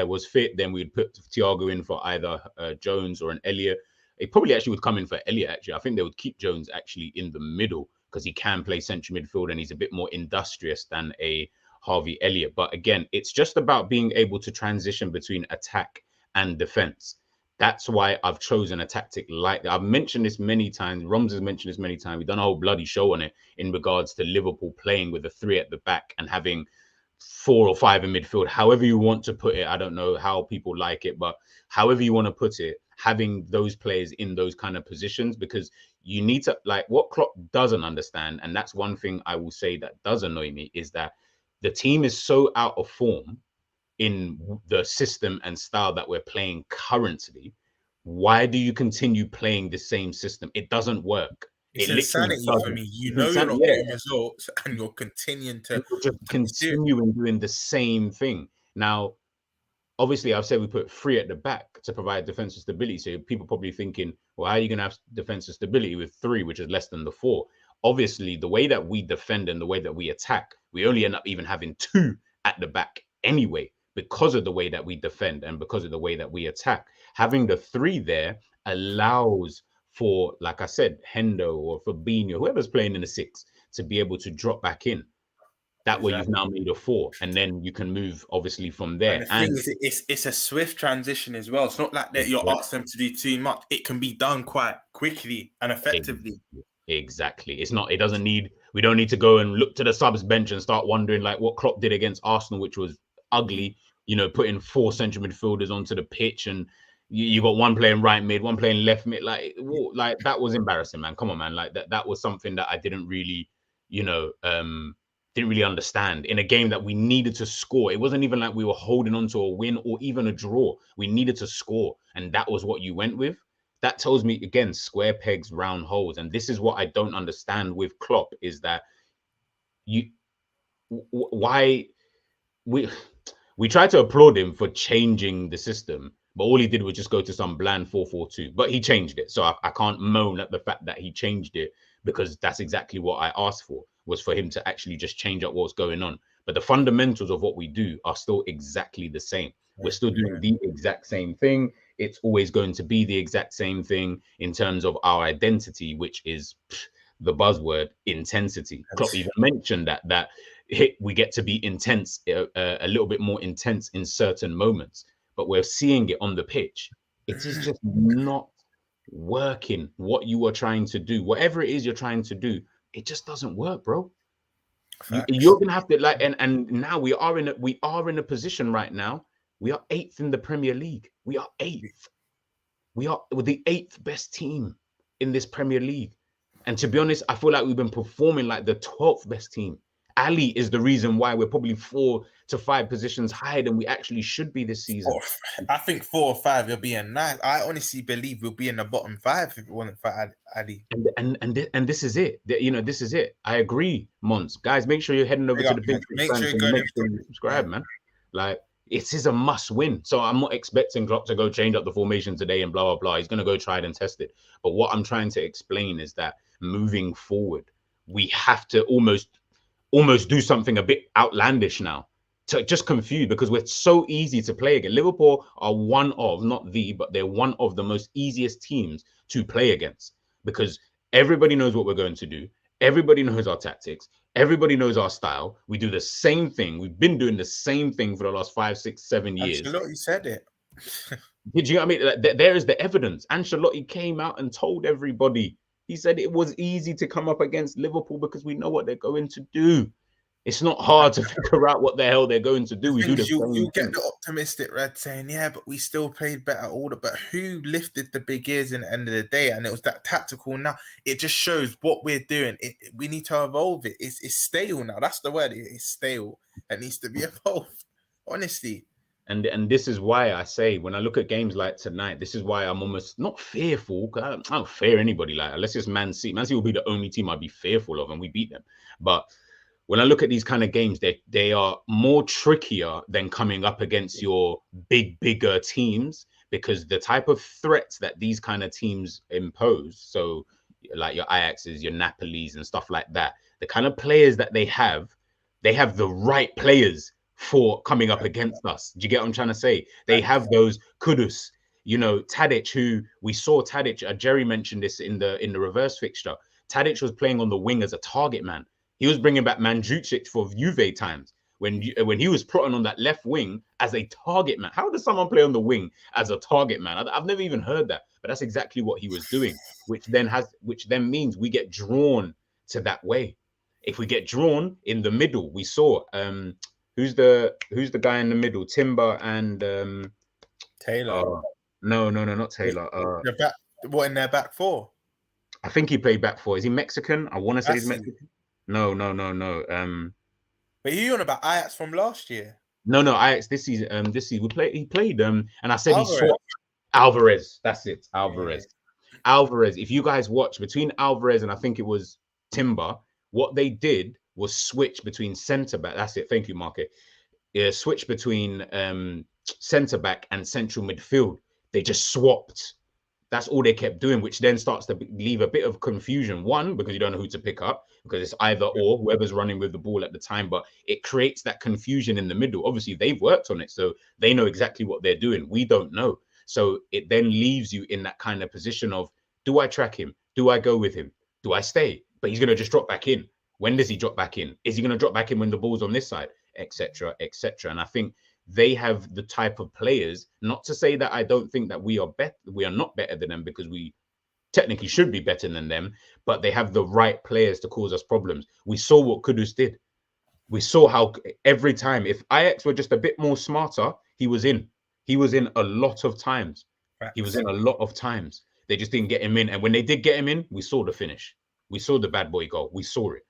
[SPEAKER 3] was fit, then we'd put Thiago in for either Jones or an Elliott. It probably actually would come in for Elliott. Actually, I think they would keep Jones actually in the middle because he can play central midfield and he's a bit more industrious than a Harvey Elliott. But again, it's just about being able to transition between attack and defense. That's why I've chosen a tactic like that. I've mentioned this many times. Romz has mentioned this many times. We've done a whole bloody show on it in regards to Liverpool playing with a 3 at the back and having 4 or 5 in midfield. However you want to put it. I don't know how people like it, but however you want to put it, having those players in those kind of positions, because you need to, like, what Klopp doesn't understand, and that's one thing I will say that does annoy me, is that the team is so out of form in the system and style that we're playing currently. Why do you continue playing the same system? It doesn't work.
[SPEAKER 4] It's insanity for me. You know you're not getting results and you're continuing to
[SPEAKER 3] just continuing doing the same thing. Now, obviously, I've said we put 3 at the back to provide defensive stability. So people probably thinking, well, how are you going to have defensive stability with 3, which is less than the 4? Obviously, the way that we defend and the way that we attack, we only end up even having 2 at the back anyway, because of the way that we defend and because of the way that we attack. Having the 3 there allows for, like I said, Hendo or Fabinho, whoever's playing in the 6, to be able to drop back in. That way, you've now made a 4, and then you can move obviously from there.
[SPEAKER 4] And the thing is, it's a swift transition as well. It's not like that you're asking them to do too much. It can be done quite quickly and effectively.
[SPEAKER 3] Exactly. It's not. It doesn't need. We don't need to go and look to the subs bench and start wondering like what Klopp did against Arsenal, which was ugly. You know, putting 4 central midfielders onto the pitch, and you got one playing right mid, one playing left mid. Like that was embarrassing, man. Come on, man. Like that was something that I didn't really, didn't really understand in a game that we needed to score. It wasn't even like we were holding on to a win or even a draw. We needed to score, and that was what you went with. That tells me, again, square pegs, round holes. And this is what I don't understand with Klopp, is that why we tried to applaud him for changing the system, but all he did was just go to some bland 4-4-2. But he changed it. So I can't moan at the fact that he changed it, because that's exactly what I asked for, was for him to actually just change up what's going on. But the fundamentals of what we do are still exactly the same. We're still doing the exact same thing. It's always going to be the exact same thing in terms of our identity, which is the buzzword intensity. Klopp even mentioned that we get to be intense, a little bit more intense in certain moments, but we're seeing it on the pitch. It is just not working. What you are trying to do, whatever it is you're trying to do, it just doesn't work, bro. You're gonna have to and now we are in a position right now. We are 8th in the Premier League. We are 8th. We are the 8th best team in this Premier League. And to be honest, I feel like we've been performing like the 12th best team. Ali is the reason why we're probably 4 to 5 positions higher than we actually should be this season.
[SPEAKER 4] I think 4 or 5 will be a nice. I honestly believe we'll be in the bottom 5 if it wasn't for Ali.
[SPEAKER 3] And this is it. This is it. I agree, Mons. Guys, make sure you're heading over to the page.
[SPEAKER 4] Make sure you
[SPEAKER 3] subscribe, man. Like, it is a must win. So I'm not expecting Klopp to go change up the formation today and blah, blah, blah. He's going to go try it and test it. But what I'm trying to explain is that moving forward, we have to almost do something a bit outlandish now to just confuse, because we're so easy to play against. Liverpool are but they're one of the most easiest teams to play against, because everybody knows what we're going to do. Everybody knows our tactics. Everybody knows our style. We do the same thing. We've been doing the same thing for the last 5, 6, 7 years.
[SPEAKER 4] Ancelotti said it.
[SPEAKER 3] Did you know what I mean? Like, there is the evidence. Ancelotti came out and told everybody. He said it was easy to come up against Liverpool because we know what they're going to do. It's not hard to figure out what the hell they're going to do.
[SPEAKER 4] You get the optimistic Red saying, yeah, but we still played better order. But who lifted the big ears in the end of the day? And it was that tactical. Now it just shows what we're doing. We need to evolve it. It's stale now. That's the word. It's stale. It needs to be evolved. Honestly.
[SPEAKER 3] And this is why I say when I look at games like tonight, this is why I'm almost not fearful. I don't fear anybody. Like, unless it's Man City. Man City will be the only team I'd be fearful of, and we beat them. But when I look at these kind of games, they are more trickier than coming up against your bigger teams, because the type of threats that these kind of teams impose, so like your Ajaxes, your Napolis and stuff like that, the kind of players that they have the right players for coming up against us. Do you get what I'm trying to say? They have those Kudus, you know, Tadic, who we saw Tadic, Jerry mentioned this in the reverse fixture. Tadic was playing on the wing as a target man. He was bringing back Mandzukic for Juve times when he was put on that left wing as a target man. How does someone play on the wing as a target man? I've never even heard that, but that's exactly what he was doing, which then means we get drawn to that way. If we get drawn in the middle, we saw who's the guy in the middle? Timber and
[SPEAKER 4] Taylor.
[SPEAKER 3] No, not Taylor.
[SPEAKER 4] What in their back four?
[SPEAKER 3] I think he played back four. Is he Mexican? I want to say he's Mexican. No.
[SPEAKER 4] But you on about Ajax from last year?
[SPEAKER 3] No, Ajax this season. He played and I said Alvarez. He saw Alvarez. That's it, Alvarez. Yeah. Alvarez. If you guys watch between Alvarez and I think it was Timber, what they did was switch between centre back. That's it. Thank you, Market. Yeah, switch between centre back and central midfield. They just swapped. That's all they kept doing, which then starts to leave a bit of confusion. One, because you don't know who to pick up, because it's either or, whoever's running with the ball at the time. But it creates that confusion in the middle. Obviously, they've worked on it, so they know exactly what they're doing. We don't know. So it then leaves you in that kind of position of, do I track him? Do I go with him? Do I stay? But he's going to just drop back in. When does he drop back in? Is he going to drop back in when the ball's on this side? Etc. And I think they have the type of players, not to say that I don't think that we are not better than them, because we technically should be better than them, but they have the right players to cause us problems. We saw what Kudus did. We saw how every time, if Ajax were just a bit more smarter, he was in. He was in a lot of times. He was in a lot of times. They just didn't get him in. And when they did get him in, we saw the finish. We saw the bad boy goal. We saw it.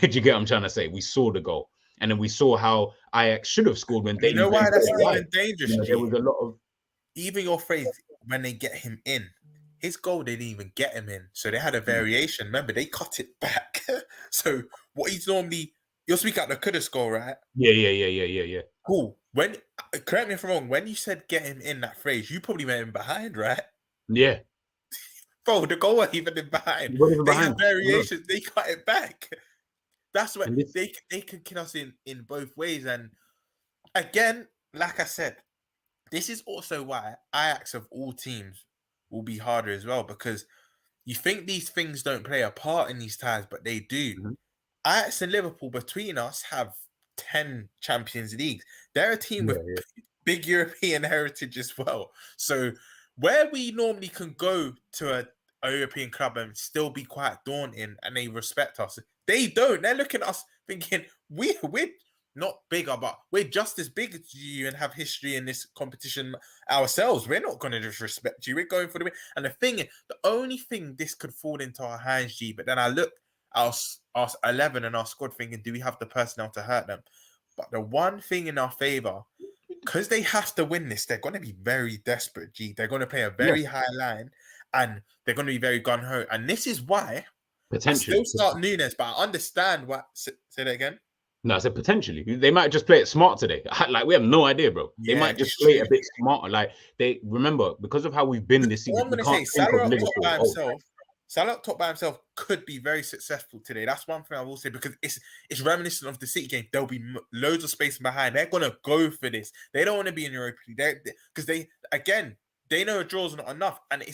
[SPEAKER 3] Did you get what I'm trying to say? We saw the goal. And then we saw how Ajax should have scored when they...
[SPEAKER 4] You know why that's even dangerous?
[SPEAKER 3] You know, there was a lot of...
[SPEAKER 4] Even your phrase, when they get him in, his goal didn't even get him in. So they had a variation. Remember, they cut it back. So what he's normally... You're speaking out the Kudus goal, right?
[SPEAKER 3] Yeah.
[SPEAKER 4] Cool. Correct me if I'm wrong, when you said get him in that phrase, you probably meant him behind, right?
[SPEAKER 3] Yeah.
[SPEAKER 4] Bro, the goal wasn't even behind. They had variations. They cut it back. That's what they can kill us in both ways. And again, like I said, this is also why Ajax of all teams will be harder as well, because you think these things don't play a part in these ties, but they do. Mm-hmm. Ajax and Liverpool between us have 10 Champions Leagues. They're a team with big European heritage as well. So where we normally can go to a European club and still be quite daunting and they respect us, they don't. They're looking at us thinking, we're not bigger, but we're just as big as you and have history in this competition ourselves. We're not going to disrespect you. We're going for the win. And the only thing this could fall into our hands, G, but then I look at our 11 and our squad thinking, do we have the personnel to hurt them? But the one thing in our favour, because they have to win this, they're going to be very desperate, G. They're going to play a very high line and they're going to be very gun-ho. And this is why potentially I still start Nunes, but I understand what... Say that again?
[SPEAKER 3] No, I said potentially. They might just play it smart today. Like, we have no idea, bro. They might just play it a bit smarter. Like, they remember, because of how we've been this season,
[SPEAKER 4] I'm going to say, Salah up top by himself could be very successful today. That's one thing I will say, because it's reminiscent of the City game. There'll be loads of space behind. They're going to go for this. They don't want to be in Europa League. Because they know a draw's not enough. And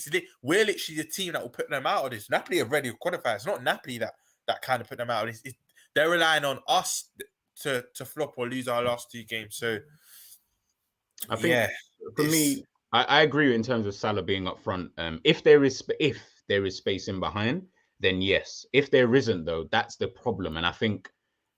[SPEAKER 4] we're literally the team that will put them out of this. Napoli have already qualified. It's not Napoli that kind of put them out of this. They're relying on us to flop or lose our last two games. So,
[SPEAKER 3] I think for me, I agree in terms of Salah being up front. If there is space in behind, then yes. If there isn't, though, that's the problem. And I think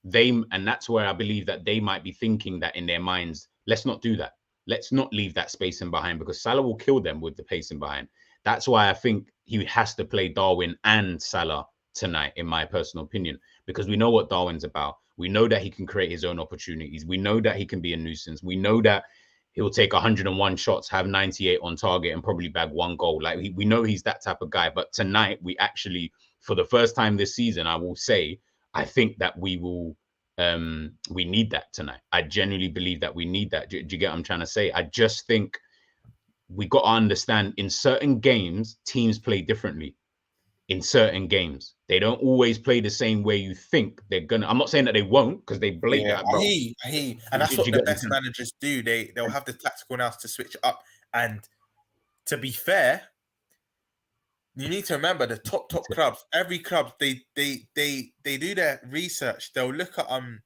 [SPEAKER 3] that's where I believe that they might be thinking that in their minds, let's not do that. Let's not leave that space in behind, because Salah will kill them with the pace in behind. That's why I think he has to play Darwin and Salah tonight, in my personal opinion, because we know what Darwin's about. We know that he can create his own opportunities. We know that he can be a nuisance. We know that he'll take 101 shots, have 98 on target, and probably bag 1 goal. Like we know he's that type of guy. But tonight, we actually, for the first time this season, I will say, I think that we need that tonight. I genuinely believe that we need that. Do you get what I'm trying to say? I just think we got to understand in certain games, teams play differently. In certain games, they don't always play the same way you think they're gonna. I'm not saying that they won't, because they blame that, bro.
[SPEAKER 4] I hear. And that's what the best managers do. They'll have the tactical nous to switch it up. And to be fair, you need to remember the top clubs. Every club, they do their research. They'll look at 100%.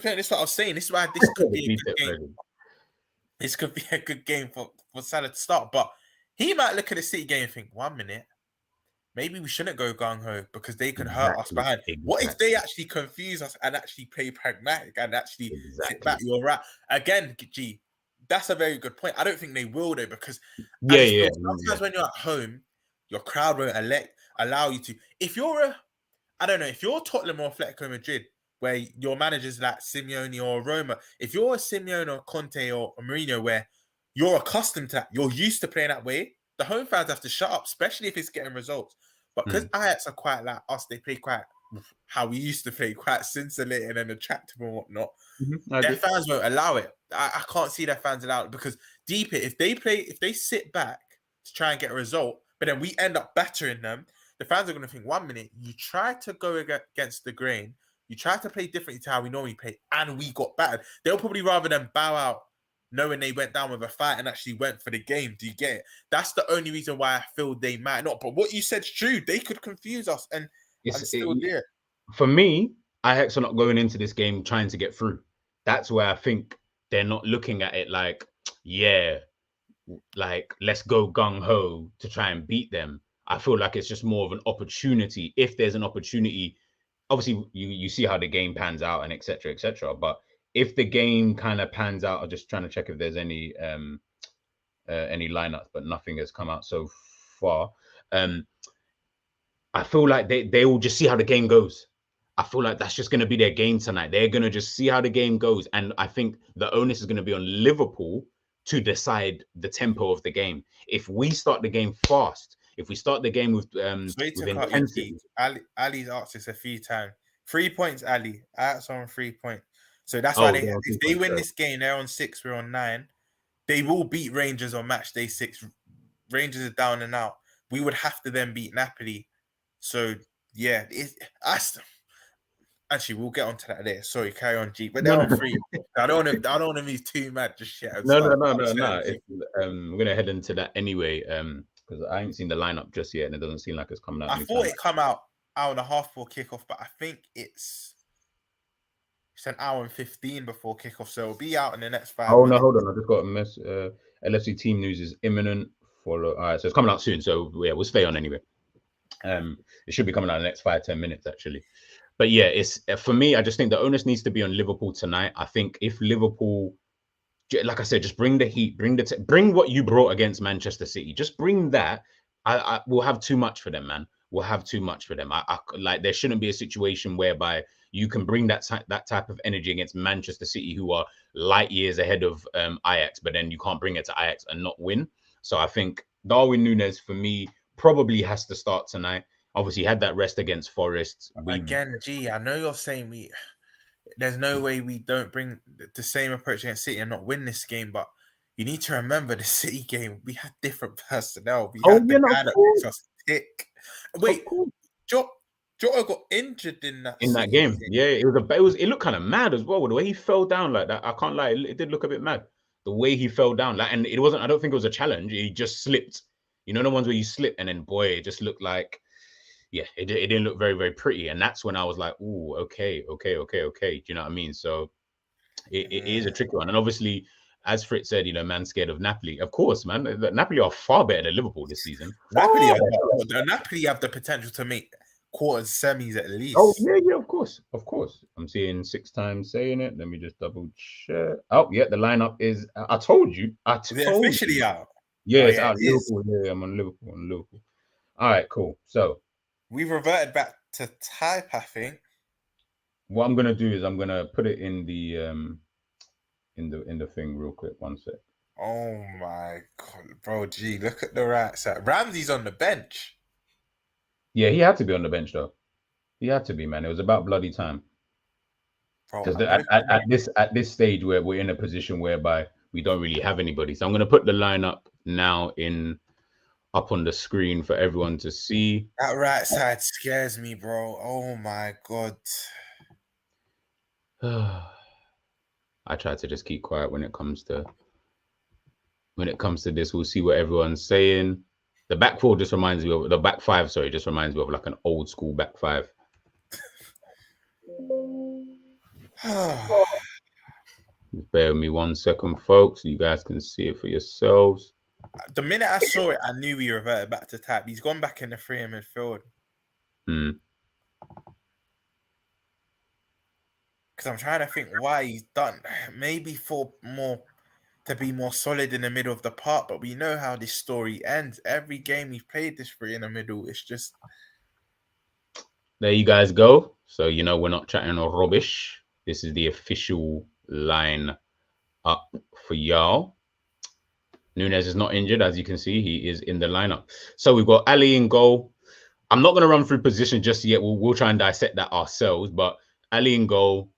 [SPEAKER 4] This is what I was saying. This is why this could be a good game. This could be a good game for Salah to start. But he might look at the City game and think, 1 minute, maybe we shouldn't go gung-ho because they could hurt us behind. What if they actually confuse us and actually play pragmatic and actually sit back? You're right. Again, G, that's a very good point. I don't think they will, though, because sometimes when you're at home, your crowd won't allow you to. If you're if you're Tottenham or Atletico Madrid, where your manager's like Simeone or Roma, if you're a Simeone or Conte or Mourinho, where you're accustomed to that, you're used to playing that way, the home fans have to shut up, especially if it's getting results. But because Ajax are quite like us, they play quite how we used to play, quite scintillating and attractive and whatnot. Their fans won't allow it. I can't see their fans allow it, because if they sit back to try and get a result, but then we end up battering them, the fans are going to think, 1 minute, you try to go against the grain, you try to play differently to how we normally play, and we got battered. They'll probably rather than bow out knowing they went down with a fight and actually went for the game. Do you get it? That's the only reason why I feel they might not. But what you said's true. They could confuse us and still do it.
[SPEAKER 3] For me, Ajax are not going into this game trying to get through. That's where I think they're not looking at it like, let's go gung-ho to try and beat them. I feel like it's just more of an opportunity. If there's an opportunity, obviously you see how the game pans out and etc. But if the game kind of pans out, I'm just trying to check if there's any lineups, but nothing has come out so far. I feel like they will just see how the game goes. I feel like that's just going to be their game tonight. They're going to just see how the game goes. And I think the onus is going to be on Liverpool to decide the tempo of the game. If we start the game fast, if we start the game with intensity.
[SPEAKER 4] Ali's asked this a few times. 3 points, Ali. That's on 3 points. So that's why if they win this game, they're on 6, we're on 9. They will beat Rangers on match day 6. Rangers are down and out. We would have to then beat Napoli. So yeah, actually we'll get onto that there. Sorry, carry on, G. But they're on 3. I don't want to move too mad just yet.
[SPEAKER 3] No. We're gonna head into that anyway. Because I ain't seen the lineup just yet, and it doesn't seem like it's coming out.
[SPEAKER 4] I thought it come out hour and a half before kickoff, but I think it's an hour and 15 before kickoff, so it'll be out in the next 5 minutes.
[SPEAKER 3] No, hold on. I just got a mess. LFC team news is imminent. Follow. All right, so it's coming out soon. So yeah, we'll stay on anyway. It should be coming out in the next 5-10 minutes actually. But yeah, it's for me. I just think the onus needs to be on Liverpool tonight. I think if Liverpool, like I said, just bring the heat, bring what you brought against Manchester City. Just bring that. I will have too much for them, man. We'll have too much for them. I like there shouldn't be a situation whereby you can bring that type of energy against Manchester City, who are light years ahead of Ajax, but then you can't bring it to Ajax and not win. So I think Darwin Núñez, for me, probably has to start tonight. Obviously, had that rest against Forest.
[SPEAKER 4] Again, G, I know you're saying there's no way we don't bring the same approach against City and not win this game, but you need to remember the City game, we had different personnel. We had the guy that makes us tick. Wait, Jota got injured in that
[SPEAKER 3] game. Yeah, it looked kind of mad as well. The way he fell down like that, I can't lie, it did look a bit mad. The way he fell down, like, and it wasn't. I don't think it was a challenge. He just slipped. You know the ones where you slip and then it just looked like, it didn't look very, very pretty. And that's when I was like, ooh, okay. Do you know what I mean? So it is a tricky one. And obviously, as Fritz said, man, scared of Napoli. Of course, man. Napoli are far better than Liverpool this season.
[SPEAKER 4] Napoli have the potential to make quarters, semis at least.
[SPEAKER 3] Oh, yeah, of course. I'm seeing 6 times saying it. Let me just double check. Oh, yeah, the lineup is, I told you.
[SPEAKER 4] Is it officially out?
[SPEAKER 3] Yeah, it's out. Liverpool. Yeah, I'm on Liverpool. All right, cool. So
[SPEAKER 4] we've reverted back to type, I think.
[SPEAKER 3] What I'm gonna do is I'm gonna put it in the in the thing real quick. 1 sec.
[SPEAKER 4] Oh my god, bro! Gee, look at the right side. Ramsey's on the bench.
[SPEAKER 3] Yeah, he had to be on the bench though. He had to be, man. It was about bloody time.
[SPEAKER 4] Bro,
[SPEAKER 3] Because at this stage where we're in a position whereby we don't really have anybody. So I'm going to put the lineup now up on the screen for everyone to see.
[SPEAKER 4] That right side scares me, bro. Oh my god.
[SPEAKER 3] I try to just keep quiet when it comes to this. We'll see what everyone's saying. The back four just reminds me of the back five. Sorry, just reminds me of like an old school back five. Bear with me 1 second, folks. You guys can see it for yourselves.
[SPEAKER 4] The minute I saw it, I knew we reverted back to type. He's gone back in the free in midfield. Because I'm trying to think why he's done. Maybe to be more solid in the middle of the park, but we know how this story ends. Every game we've played this free in the middle, it's just...
[SPEAKER 3] There you guys go. So, we're not chatting or rubbish. This is the official line up for y'all. Núñez is not injured. As you can see, he is in the lineup. So we've got Ali in goal. I'm not going to run through position just yet. We'll try and dissect that ourselves. But Ali in goal,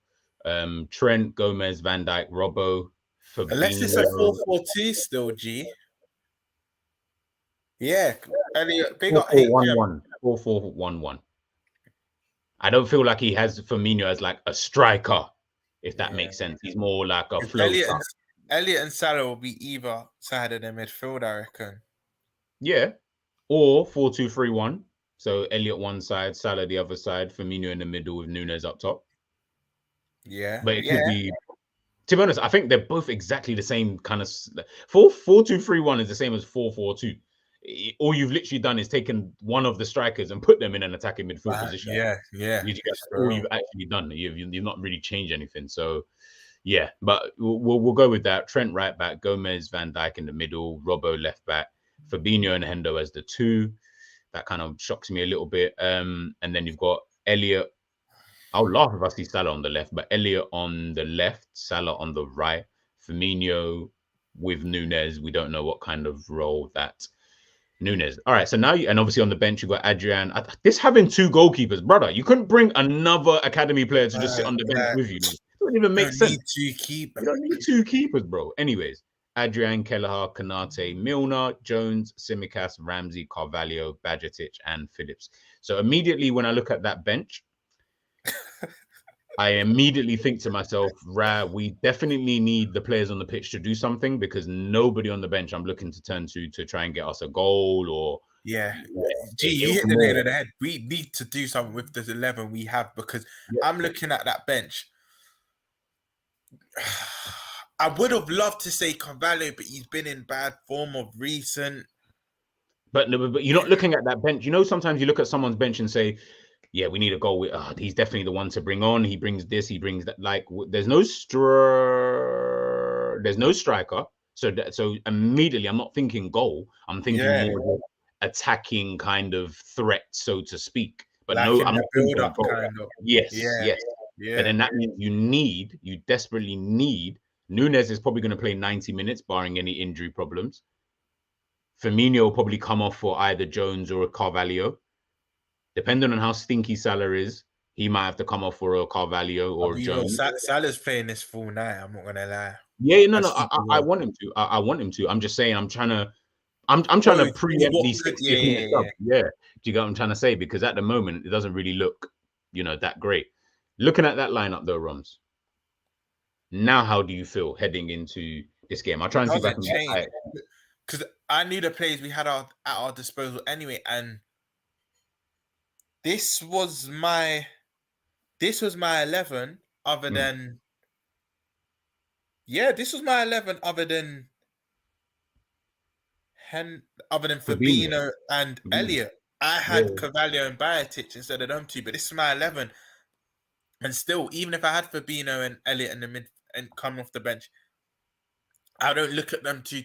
[SPEAKER 3] Trent, Gomez, Van Dijk, Robbo, Fabinho.
[SPEAKER 4] Unless it's a 4-4-2 still, G. Yeah. Elliot, big up
[SPEAKER 3] 4-4-1-1. 4-4-1-1. I don't feel like he has Firmino as like a striker, if that makes sense. He's more like a floater.
[SPEAKER 4] Elliot and Salah will be either side of the midfield, I reckon.
[SPEAKER 3] Yeah. Or 4-2-3-1. So Elliot one side, Salah the other side, Firmino in the middle with Núñez up top.
[SPEAKER 4] Yeah.
[SPEAKER 3] But it could be, to be honest, I think they're both exactly the same kind of 4-2-3-1 is the same as 4-4-2. All you've literally done is taken one of the strikers and put them in an attacking midfield position.
[SPEAKER 4] Yeah.
[SPEAKER 3] That's all you've actually done. You've not really changed anything. So, yeah, but we'll go with that. Trent right back, Gomez, Van Dijk in the middle, Robbo left back, Fabinho and Hendo as the two. That kind of shocks me a little bit. And then you've got Elliot. I'll laugh if I see Salah on the left, but Elliot on the left, Salah on the right, Firmino with Núñez. We don't know what kind of role that Núñez. All right, so now and obviously on the bench you've got Adrian. This having two goalkeepers, brother. You couldn't bring another academy player to just sit on the bench with you. It doesn't even make sense. You don't need two keepers, bro. Anyways, Adrian, Kelleher, Kanate, Milner, Jones, Tsimikas, Ramsey, Carvalho, Bajcetic, and Phillips. So immediately when I look at that bench, I immediately think to myself, we definitely need the players on the pitch to do something because nobody on the bench I'm looking to turn to try and get us a goal or...
[SPEAKER 4] Yeah. Gee, you hit the nail on the head. We need to do something with the 11 we have because I'm looking at that bench. I would have loved to say Carvalho, but he's been in bad form of recent.
[SPEAKER 3] But you're not looking at that bench. Sometimes you look at someone's bench and say, yeah, we need a goal. He's definitely the one to bring on. He brings this, he brings that. Like, there's no striker. So immediately, I'm not thinking goal. I'm thinking more attacking kind of threat, so to speak. But
[SPEAKER 4] like
[SPEAKER 3] no, I'm
[SPEAKER 4] not build up kind of.
[SPEAKER 3] Yes. But then that means you desperately need. Núñez is probably going to play 90 minutes, barring any injury problems. Firmino will probably come off for either Jones or a Carvalho. Depending on how stinky Salah is, he might have to come off for a Carvalho or Jones.
[SPEAKER 4] Salah's playing this full night. I'm not gonna lie.
[SPEAKER 3] Yeah, no. I want him to. I want him to. I'm just saying. I'm trying to preempt these 60 minutes. Yeah. Do you get what I'm trying to say? Because at the moment, it doesn't really look, that great. Looking at that lineup though, Romz. Now, how do you feel heading into this game? I'll try and see if I can change.
[SPEAKER 4] Because I knew the players we had at our disposal anyway, and this was my 11 other than this was my 11 other than Fabinho and Elliot. I had Carvalho and Bajcetic instead of them two, but this is my 11. And still, even if I had Fabinho and Elliot in the mid and coming off the bench, I don't look at them to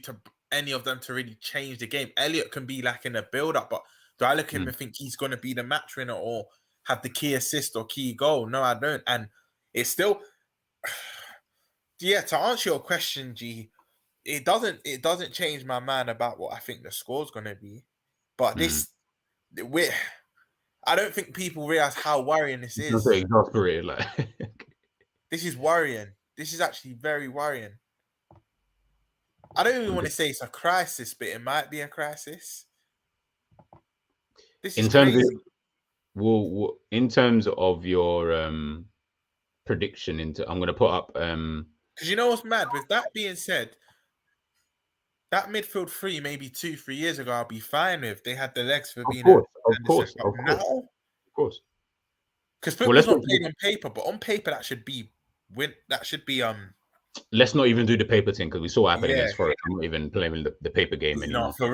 [SPEAKER 4] any of them to really change the game. Elliot can be like in a build-up, but do I look at him and think he's going to be the match winner or have the key assist or key goal? No, I don't. And it's still... Yeah, to answer your question, G, it doesn't change my mind about what I think the score's gonna be. But I don't think people realize how worrying this is.
[SPEAKER 3] That's exasperated, like.
[SPEAKER 4] This is worrying. This is actually very worrying. I don't even want to say it's a crisis, but it might be a crisis. This is crazy.
[SPEAKER 3] In terms of your prediction I'm going to put up
[SPEAKER 4] because you know what's mad. With that being said, that midfield three maybe 2-3 years ago I'll be fine with. They had the legs for being
[SPEAKER 3] of course.
[SPEAKER 4] Because football's not played on paper, but on paper that should be
[SPEAKER 3] Let's not even do the paper thing because we saw what happened against Forest. I'm not even playing the paper game anymore.
[SPEAKER 4] No, for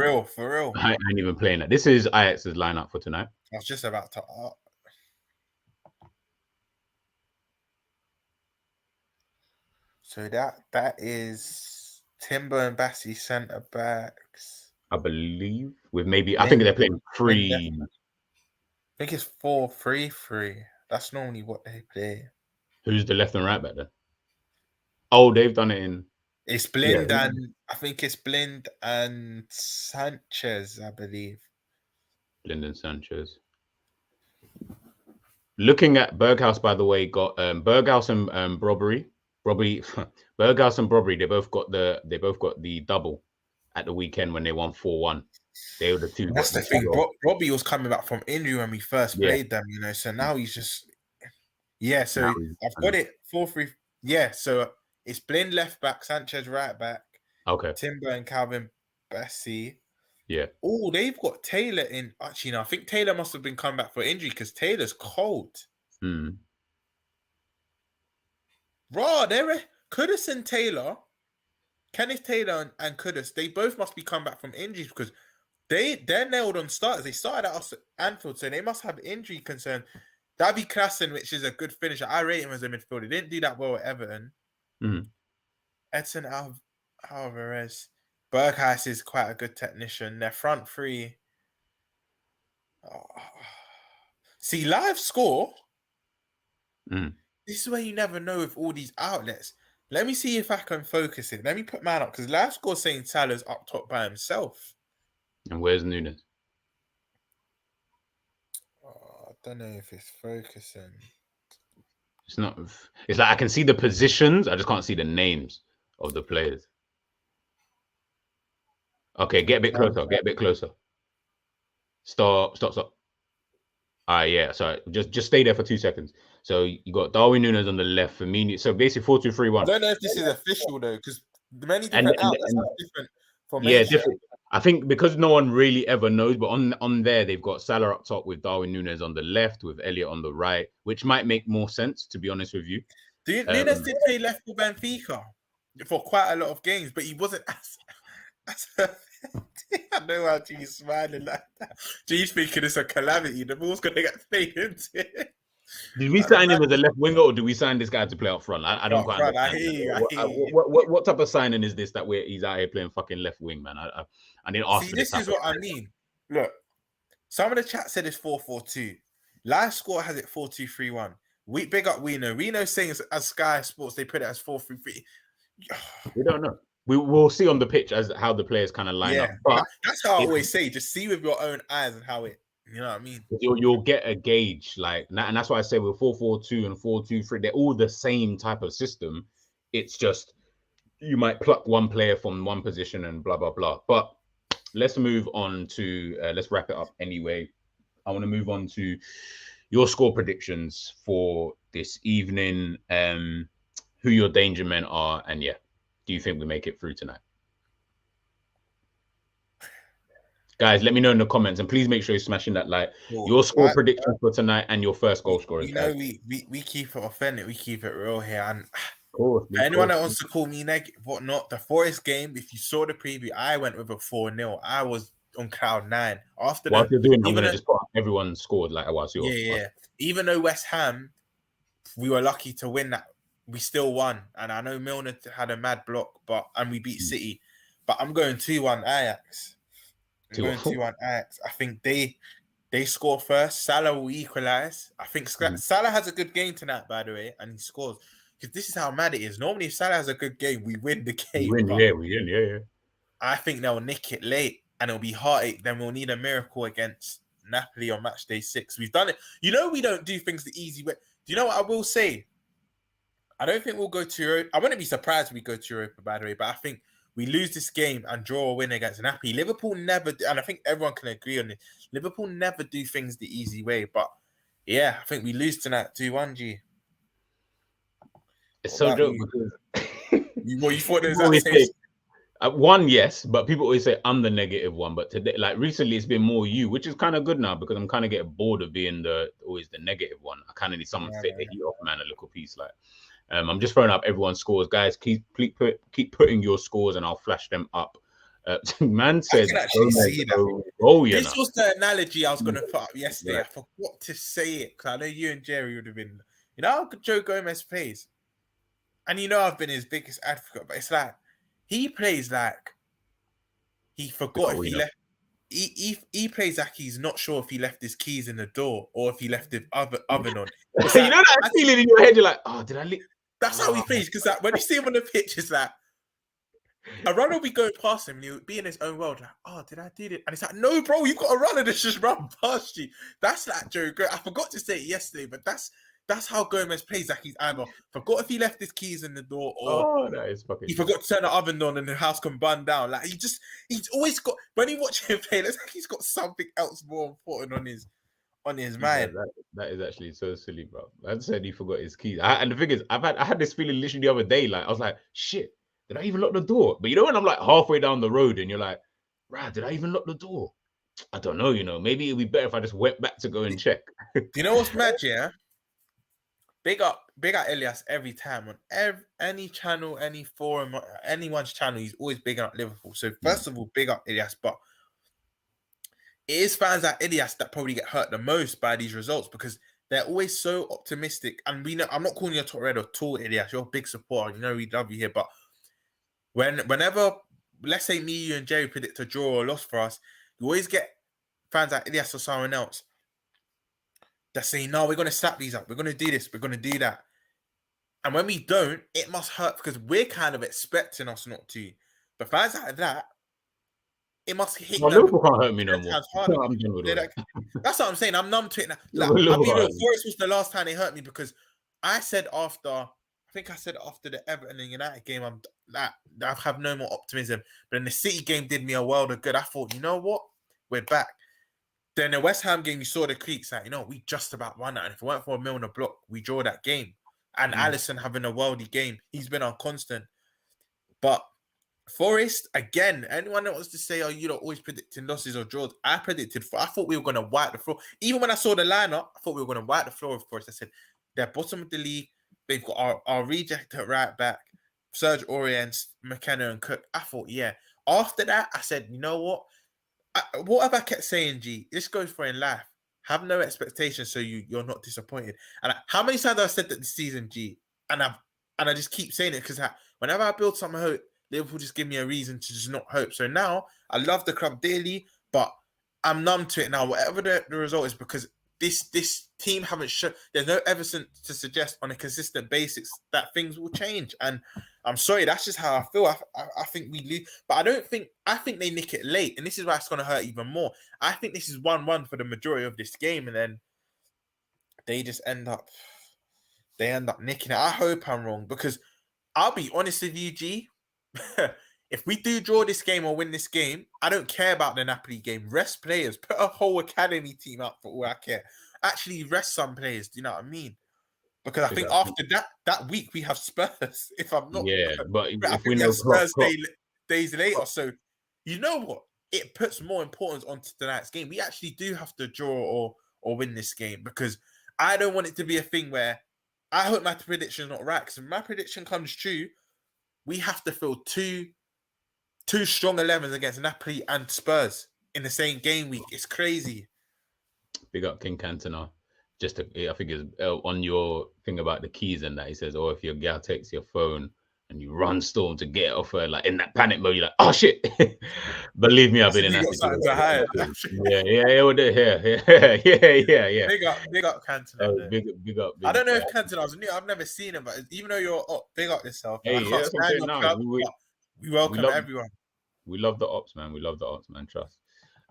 [SPEAKER 4] real.
[SPEAKER 3] I ain't even playing that. This is Ajax's lineup for tonight.
[SPEAKER 4] I was just about to. So that is Timber and Bassey centre backs.
[SPEAKER 3] I believe with maybe I think they're playing 3.
[SPEAKER 4] I think it's 4-3-3. That's normally what they play.
[SPEAKER 3] Who's the left and right back then? Oh, they've done it in.
[SPEAKER 4] It's Blind and I think it's Blind and Sanchez, I believe.
[SPEAKER 3] Blind and Sanchez. Looking at Berghaus, by the way, got Berghaus and Berghaus and Brobry. They both got the double at the weekend when they won 4-1. They were the two.
[SPEAKER 4] That's the thing. Robbie was coming back from injury when we first played them, you know. So now he's just So I've got it 4-3. Yeah, so it's Blind left back, Sanchez right back.
[SPEAKER 3] Okay.
[SPEAKER 4] Timber and Calvin Bassey.
[SPEAKER 3] Yeah.
[SPEAKER 4] Oh, they've got Taylor in. Actually, no, I think Taylor must have been coming back for injury because Taylor's cold. Raw, they're Kudus and Taylor, Kenneth Taylor and Kudus. They both must be coming back from injuries because they're nailed on starters. They started at us at Anfield, so they must have injury concern. Davy Klassen, which is a good finisher. I rate him as a midfielder. He didn't do that well at Everton. Edson Alvarez. Berghuis is quite a good technician. Their front three. See, live score. This is where you never know with all these outlets. Let me see if I can focus it. Let me put mine up because live score saying Salah's up top by himself.
[SPEAKER 3] And where's Nunes?
[SPEAKER 4] I don't know if it's focusing.
[SPEAKER 3] It's not. It's like I can see the positions. I just can't see the names of the players. Okay, get a bit closer. Stop. All right, yeah. Sorry, just stay there for 2 seconds. So you got Darwin Nunes on the left, Firmino. So basically 4-2-3-1.
[SPEAKER 4] I don't know if this is official though, because many different outlets have different formations.
[SPEAKER 3] Yeah, different. I think because no one really ever knows, but on there they've got Salah up top with Darwin Nunes on the left, with Elliott on the right, which might make more sense to be honest with you.
[SPEAKER 4] Nunes did play left for Benfica for quite a lot of games, but he wasn't as I know how G's smiling like that. G's thinking it's a calamity. The ball's gonna get played into it.
[SPEAKER 3] Did we sign him as a left winger, or do we sign this guy to play up front? I don't quite understand.
[SPEAKER 4] I hear you.
[SPEAKER 3] What type of signing is this that he's out here playing fucking left wing, man? I didn't ask.
[SPEAKER 4] See, this is what I mean. Look, some of the chat said it's 4-4-2. Live score has it 4-2-3-1. We big up Wino. Wino's saying as Sky Sports they put it as 4-3-3.
[SPEAKER 3] We don't know. We'll see on the pitch as how the players kind of line up. But
[SPEAKER 4] that's how I always say, just see with your own eyes and how it, you know what I mean?
[SPEAKER 3] You'll get a gauge, like, and that's why I say with 4-4-2 and 4-2-3, they're all the same type of system. It's just you might pluck one player from one position and blah, blah, blah. But let's move on to, let's wrap it up anyway. I want to move on to your score predictions for this evening, who your danger men are, and do you think we make it through tonight? Guys, let me know in the comments, and please make sure you're smashing that like. Your score prediction for tonight and your first goal scorers.
[SPEAKER 4] You know, we keep it authentic, we keep it real here. And
[SPEAKER 3] anyone
[SPEAKER 4] that wants to call me negative, whatnot, the Forest game, if you saw the preview, I went with a 4-0. I was on cloud 9. After
[SPEAKER 3] while you're doing, I'm going to just put everyone scored like I was yours.
[SPEAKER 4] Yeah. Even though West Ham, we were lucky to win that. We still won, and I know Milner had a mad block, and we beat City. But I'm going 2-1 Ajax. I'm going 2-1 Ajax. I think they score first. Salah will equalize. I think Salah has a good game tonight, by the way, and he scores. because this is how mad it is. Normally, if Salah has a good game, we win the game.
[SPEAKER 3] We win, yeah.
[SPEAKER 4] I think they'll nick it late and it'll be heartache. Then we'll need a miracle against Napoli on match day 6. We've done it. You know, we don't do things the easy way. Do you know what I will say? I don't think we'll go to Europa. I wouldn't be surprised if we go to Europa, by the way, but I think we lose this game and draw or win against Napoli. Liverpool never do, and I think everyone can agree on this. Liverpool never do things the easy way, but yeah, I think we lose tonight 2-1, G.
[SPEAKER 3] It's so dope because
[SPEAKER 4] you thought there was that same...
[SPEAKER 3] One, yes, but people always say I'm the negative one. But today, like recently, it's been more you, which is kind of good now because I'm kind of getting bored of being always the negative one. I kind of need someone to take the heat off, man. A little piece, like I'm just throwing up everyone's scores, guys. Keep putting your scores, and I'll flash them up. Man said,
[SPEAKER 4] "Oh yeah." This was the analogy I was going to put up yesterday. Right. I forgot to say it because I know you and Jerry would have been. You know how Joe Gomez plays, and you know I've been his biggest advocate, but it's like. He plays like he forgot if he left. He plays like he's not sure if he left his keys in the door or if he left the oven on.
[SPEAKER 3] Like, you know that feeling in your head. You're like, oh, did I leave?
[SPEAKER 4] That's how he plays. Because like, when you see him on the pitch, it's like a runner will be going past him and he'll be in his own world. Like, oh, did I do it? And it's like, no, bro, you've got a runner that's just run past you. That's like Joe. I forgot to say it yesterday, but that's how Gomez plays. Like he's either forgot if he left his keys in the door or
[SPEAKER 3] that is fucking
[SPEAKER 4] he forgot to turn the oven on and the house can burn down. Like he's always got, when you watch him play, it's like he's got something else more important on his mind.
[SPEAKER 3] Yeah, that is actually so silly, bro. I said he forgot his keys. And the thing is, I had this feeling literally the other day. Like I was like, shit, did I even lock the door? But you know when I'm like halfway down the road and you're like, right, did I even lock the door? I don't know. You know, maybe it'd be better if I just went back to go and check.
[SPEAKER 4] Do you know what's mad? Yeah. Big up Elias every time on any channel, any forum, anyone's channel. He's always bigging up Liverpool. So first of all, big up Elias. But it is fans like Elias that probably get hurt the most by these results because they're always so optimistic. And we know I'm not calling you a top red at all, Elias. You're a big supporter. You know we love you here. But whenever, let's say me, you, and Jerry predict a draw or loss for us, you always get fans like Elias or someone else. They're saying, no, we're going to slap these up. We're going to do this. We're going to do that. And when we don't, it must hurt because we're kind of expecting us not to. But fans like that, it must hit them.
[SPEAKER 3] Liverpool can't hurt me no more.
[SPEAKER 4] That's what I'm saying. I'm numb to it now. Like, I'll be real. Forest was the last time they hurt me because I said after the Everton and United game, I have no more optimism. But in the City game did me a world of good. I thought, you know what? We're back. Then the West Ham game, you saw the creaks. Like, you know, we just about won that. And if it weren't for a mill on the block, we draw that game. And Alisson having a worldy game, he's been on constant. But Forest, again, anyone that wants to say, oh, you're not always predicting losses or draws, I thought we were going to wipe the floor. Even when I saw the lineup, I thought we were going to wipe the floor with Forest. I said, they're bottom of the league. They've got our reject at right back, Serge Aurier, McKenna and Cook. I thought, yeah. After that, I said, you know what? What have I kept saying, G? This goes for in life. Have no expectations so you're not disappointed. And how many times have I said that this season, G? And I just keep saying it because whenever I build some hope, Liverpool just give me a reason to just not hope. So now I love the club dearly, but I'm numb to it now. Whatever the result is, because this team haven't shown. There's no evidence to suggest on a consistent basis that things will change. And I'm sorry, that's just how I feel. I think we lose, but I think they nick it late, and this is why it's going to hurt even more. I think this is 1-1 for the majority of this game, and then they just end up nicking it. I hope I'm wrong because I'll be honest with you, G. If we do draw this game or win this game, I don't care about the Napoli game. Rest players. Put a whole academy team up for all I care. Actually, rest some players. Do you know what I mean? Because I think after that week, we have Spurs. If I'm not...
[SPEAKER 3] Yeah, but if we know
[SPEAKER 4] Spurs days later. So, you know what? It puts more importance onto tonight's game. We actually do have to draw or win this game because I don't want it to be a thing where I hope my prediction is not right. Because if my prediction comes true, we have to fill two strong 11s against Napoli and Spurs in the same game week. It's crazy.
[SPEAKER 3] Big up King Cantona. I think it's on your thing about the keys and that he says, if your gal takes your phone, and you run Storm to get off her, like in that panic mode. You're like, oh shit! Believe me, I've been in that situation. Yeah.
[SPEAKER 4] Big up Cantona.
[SPEAKER 3] Big up.
[SPEAKER 4] I don't know if Cantona's new. I've never seen him, but even though you're up, big up yourself.
[SPEAKER 3] Hey,
[SPEAKER 4] I can't stand your club, we welcome everyone.
[SPEAKER 3] We love the ops, man. We love the ops, man. Trust.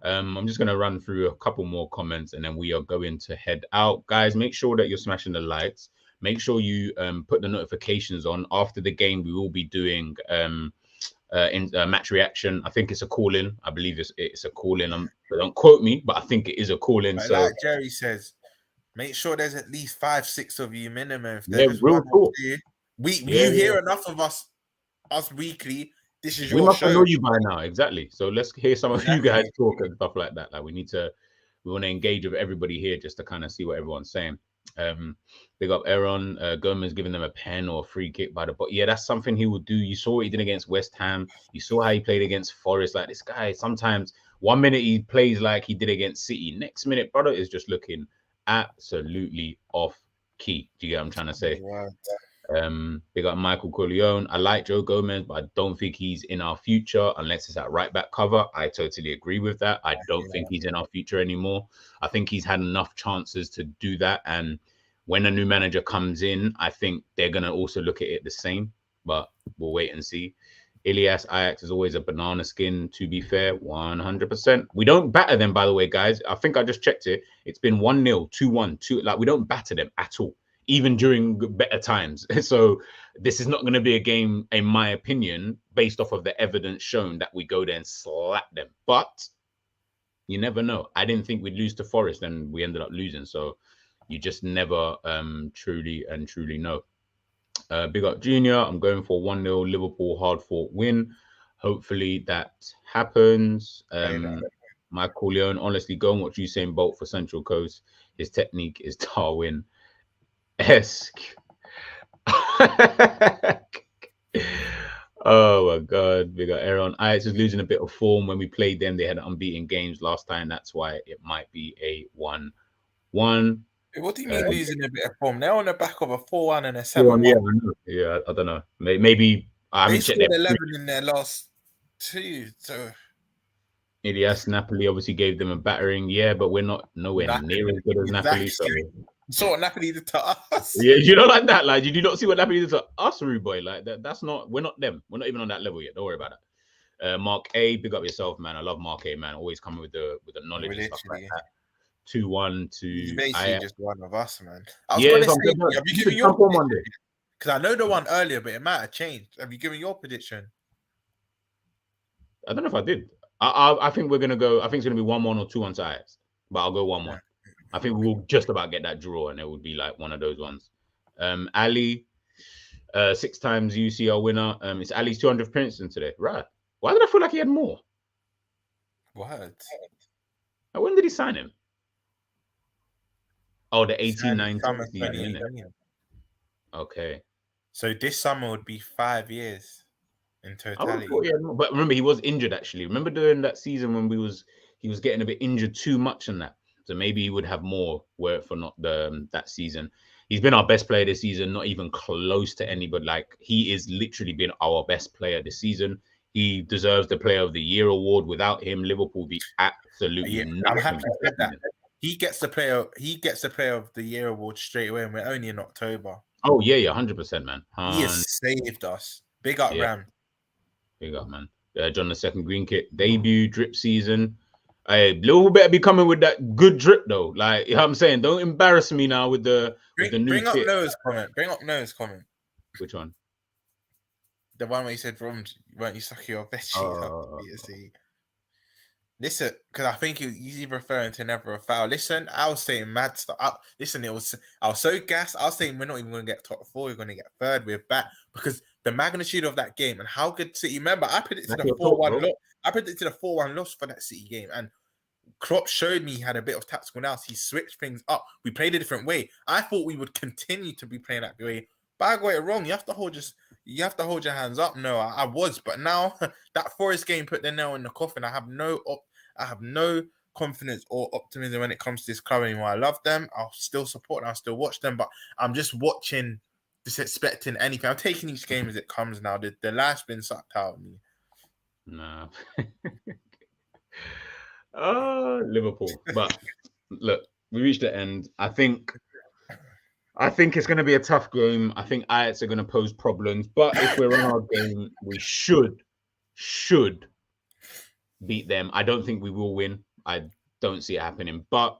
[SPEAKER 3] I'm just gonna run through a couple more comments, and then we are going to head out, guys. Make sure that you're smashing the likes. Make sure you put the notifications on. After the game, we will be doing match reaction. I think it's a call-in. I believe it's a call-in. Don't quote me, but I think it is a call-in. So,
[SPEAKER 4] like Jerry says, make sure there's at least 5-6 of you minimum. If
[SPEAKER 3] yeah, real talk.
[SPEAKER 4] You hear enough of us weekly. This is your
[SPEAKER 3] we must
[SPEAKER 4] show.
[SPEAKER 3] know you by now, exactly. So let's hear some of you guys talk and stuff like that. Like we want to engage with everybody here just to kind of see what everyone's saying. Big up Aaron. Gomez giving them a pen or a free kick by the bot. Yeah, that's something he would do. You saw what he did against West Ham. You saw how he played against Forest. Like this guy, sometimes 1 minute he plays like he did against City. Next minute, brother is just looking absolutely off key. Do you get what I'm trying to say?
[SPEAKER 4] Wow.
[SPEAKER 3] Big up Michael Corleone. I like Joe Gomez, but I don't think he's in our future unless it's at right back cover. I totally agree with that. I don't think he's in our future anymore. I think he's had enough chances to do that. And when a new manager comes in, I think they're going to also look at it the same, but we'll wait and see. Ilias Ajax is always a banana skin, to be fair, 100%. We don't batter them, by the way, guys. I think I just checked it. It's been 1-0, 2-1, 2. Like, we don't batter them at all, even during better times. So this is not going to be a game, in my opinion, based off of the evidence shown that we go there and slap them. But you never know. I didn't think we'd lose to Forest, and we ended up losing. So you just never truly know. Big up Junior. I'm going for 1-0 Liverpool hard-fought win. Hopefully that happens. Michael Leone, honestly, go and watch Usain Bolt for Central Coast. His technique is Darwin-esque. Oh my God, big up Aaron. Ajax is losing a bit of form. When we played them, they had unbeaten games last time. That's why it might be a 1-1.
[SPEAKER 4] What do you mean losing a bit of form? They're on the back of a 4-1 and a 7-1.
[SPEAKER 3] Yeah, I don't know. Maybe I haven't checked their
[SPEAKER 4] 11 in their last 2. So
[SPEAKER 3] Ilias Napoli obviously gave them a battering. Yeah, but we're nowhere near as good as Napoli.
[SPEAKER 4] So what Napoli did to us?
[SPEAKER 3] Yeah, you know, like that. Like, did you not see what Napoli did to us, Rude Boy? Like that's not. We're not them. We're not even on that level yet. Don't worry about that. Mark A, big up yourself, man. I love Mark A, man. Always coming with the knowledge and stuff like that. 2-1 to
[SPEAKER 4] He's basically just one of us, man. I was
[SPEAKER 3] yeah,
[SPEAKER 4] gonna say, have you given your prediction? Because I know the one earlier, but it might have changed. Have you given your prediction?
[SPEAKER 3] I don't know if I did. I think we're gonna go. I think it's gonna be 1-1 or 2-1 to Ajax, but I'll go 1-1. I think we'll just about get that draw, and it would be like one of those ones. Ali, 6 times UCL winner. It's Ali's 200th Princeton today, right? Why did I feel like he had more?
[SPEAKER 4] What?
[SPEAKER 3] When did he sign him? Oh, the 18-19 season. Okay.
[SPEAKER 4] So this summer would be 5 years in totality.
[SPEAKER 3] But remember, he was injured actually. Remember during that season when he was getting a bit injured too much in that. So maybe he would have more work for not that season. He's been our best player this season, not even close to anybody. Like, he is literally been our best player this season. He deserves the Player of the Year award. Without him, Liverpool would be absolutely
[SPEAKER 4] I'm happy to say that. He gets the Player of the Year award straight away, and we're only in October.
[SPEAKER 3] Oh yeah, 100%, man.
[SPEAKER 4] He has saved us. Big up, Ram.
[SPEAKER 3] Big up, man. John the second green kit debut drip season. Hey, Liverpool better be coming with that good drip though. Like, you know what I'm saying? Don't embarrass me now with the new
[SPEAKER 4] bring up
[SPEAKER 3] kit.
[SPEAKER 4] Noah's comment. Bring up Noah's comment.
[SPEAKER 3] Which one?
[SPEAKER 4] The one where he said, "Romz, weren't you sucking your bed sheet up?" Listen, because I think he's referring to never a foul. Listen, I was saying mad stuff. I was so gassed. I was saying we're not even going to get top 4. We're going to get 3rd. We're back because the magnitude of that game and how good City. Remember, I predicted a 4-1 loss. I predicted a 4-1 loss for that City game, and Klopp showed me he had a bit of tactical nous. He switched things up. We played a different way. I thought we would continue to be playing that way, but I got it wrong. You have to hold your hands up. No, I was, but now that Forest game put the nail in the coffin. I have no confidence or optimism when it comes to this club anymore. I love them. I'll still support and I'll still watch them, but I'm just watching just expecting anything. I'm taking each game as it comes now. The life's been sucked out of me.
[SPEAKER 3] Nah. Liverpool. But look, we reached the end. I think it's going to be a tough game. I think Ajax are going to pose problems. But if we're on our game, we should beat them. I don't think we will win. I don't see it happening. But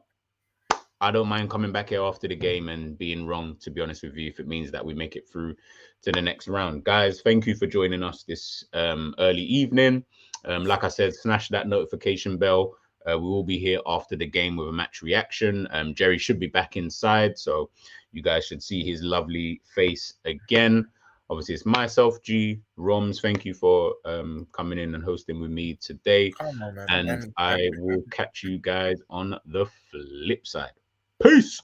[SPEAKER 3] I don't mind coming back here after the game and being wrong, to be honest with you, if it means that we make it through to the next round. Guys, thank you for joining us this early evening. Like I said, smash that notification bell. We will be here after the game with a match reaction. Jerry should be back inside, so you guys should see his lovely face again. Obviously, it's myself, G, Romz. Thank you for coming in and hosting with me today.
[SPEAKER 4] Come on, man.
[SPEAKER 3] And I will catch you guys on the flip side. Peace.